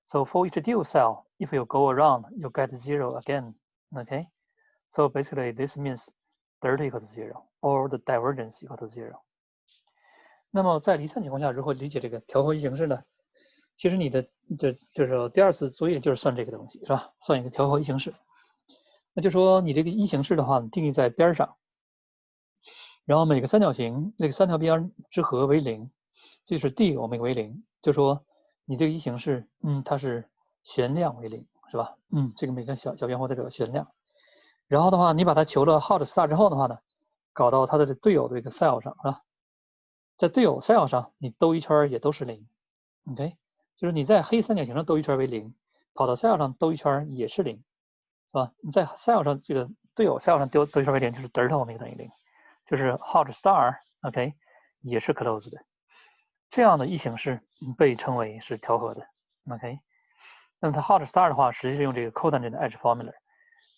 So for each dual cell, if you go around, you get 0 again. Okay, so basically this means delta equal to 0 or the divergence equal to 0. 那么在离散情况下，如何理解这个调和一形式呢？其实你的就是第二次作业就是算这个东西是吧？算一个调和一形式。那就说你这个一形式的话，定义在边上，然后每个三角形这个三条边之和为0，就是 D 欧米伽为0，就说你这个一形式，它是旋量为0，是吧？这个每个小边或者旋量。然后的话，你把它求了 hot star 之后的话呢，搞到它的对偶的这个 cell 上，是吧？在对偶 cell 上，你兜一圈也都是0。OK， 就是你在黑三角形上兜一圈为0，跑到 cell 上兜一圈也是0，是吧？你在 cell 上这个对偶 cell 上兜一圈为0，就是 delta 欧米伽等于0，就是 hot star OK 也是 closed 的。这样的一形式被称为是调和的 OK。那么它 hot star 的话，实际是用这个 cotangent edge formula。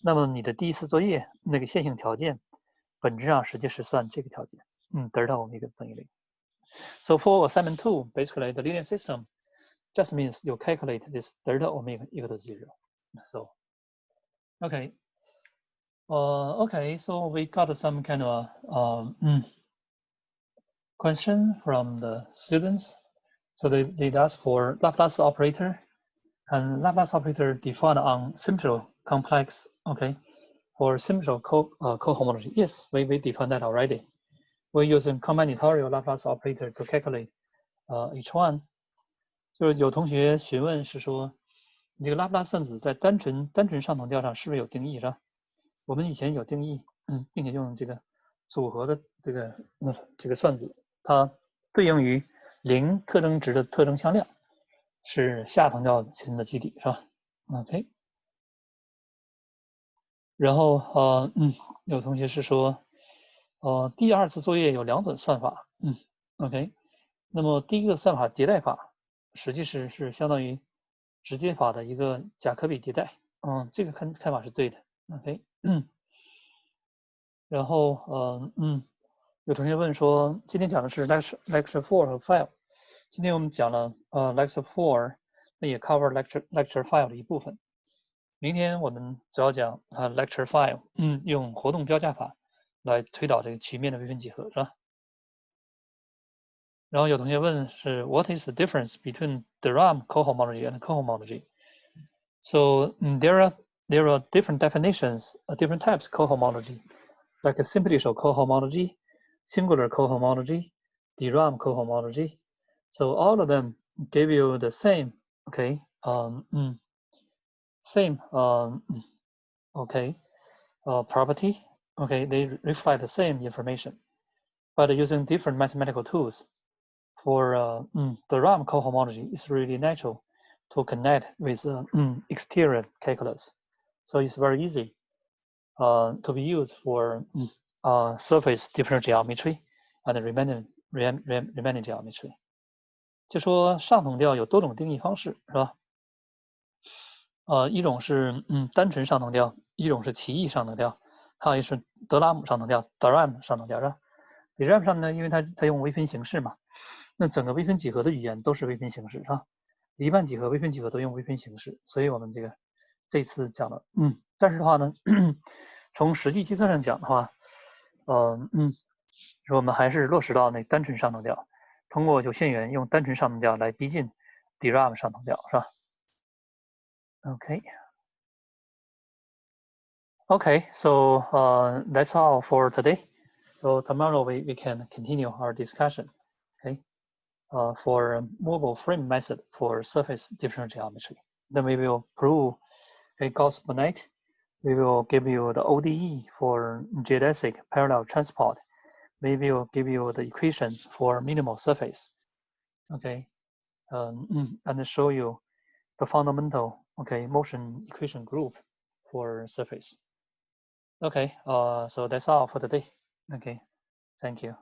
那么你的第一次作业那个线性条件，本质上实际是算这个条件，delta omega等于0。So for assignment 2, basically the linear system just means you calculate this delta omega equal to 0. So, okay. Okay, so we got some kind of question from the students. So they asked for Laplace operator, and Laplace operator defined on symmetrical complex. Okay, for symmetrical cohomology. Yes, we defined that already. We're using combinatorial Laplace operator to calculate each one. 就是有同学询问是说，你这个拉普拉斯算子在单纯上统调上是不是有定义是吧？我们以前有定义，并且用这个组合的这个算子，它对应于0特征值的特征向量，是下统调群的基底是吧 OK。然后有同学是说，第二次作业有2种算法，OK。那么第一个算法迭代法，实际是相当于直接法的一个贾科比迭代，这个看法是对的，OK。然后有同学问说，今天讲的是 lecture 4和5，今天我们讲了lecture 4，那也 cover lecture 5的一部分。明天我们主要讲lecture 5，用活动标价法来推导这个曲面的微分几何，是吧？然后有同学问是 What is the difference between de Rham cohomology and cohomology? So there are different definitions, different types of cohomology, like a simplicial cohomology, singular cohomology, de Rham cohomology. So all of them give you the same, okay, same, okay, property. Okay, they reflect the same information, but using different mathematical tools. For the Ram cohomology, it's really natural to connect with exterior calculus. So it's very easy to be used for surface differential geometry and remaining geometry. 就说上统调有多种定义方式，是吧？一种是单纯上统调，一种是奇异上统调，还有一是德拉姆上统调 （Dram 上统调）是吧 ？Dram 上呢，因为它用微分形式嘛，那整个微分几何的语言都是微分形式，是吧？黎曼几何、微分几何都用微分形式，所以我们这次讲了，但是的话呢，从实际计算上讲的话，我们还是落实到那单纯上统调，通过有限元用单纯上统调来逼近 Dram 上统调，是吧？Okay. Okay, so that's all for today. So tomorrow we can continue our discussion, okay, for mobile frame method for surface differential geometry. Then we will prove a Gauss bonnet. We will give you the ODE for geodesic parallel transport. We will give you the equation for minimal surface, okay, and show you the fundamental, okay, motion equation group for surface. Okay, so that's all for today. Okay, thank you.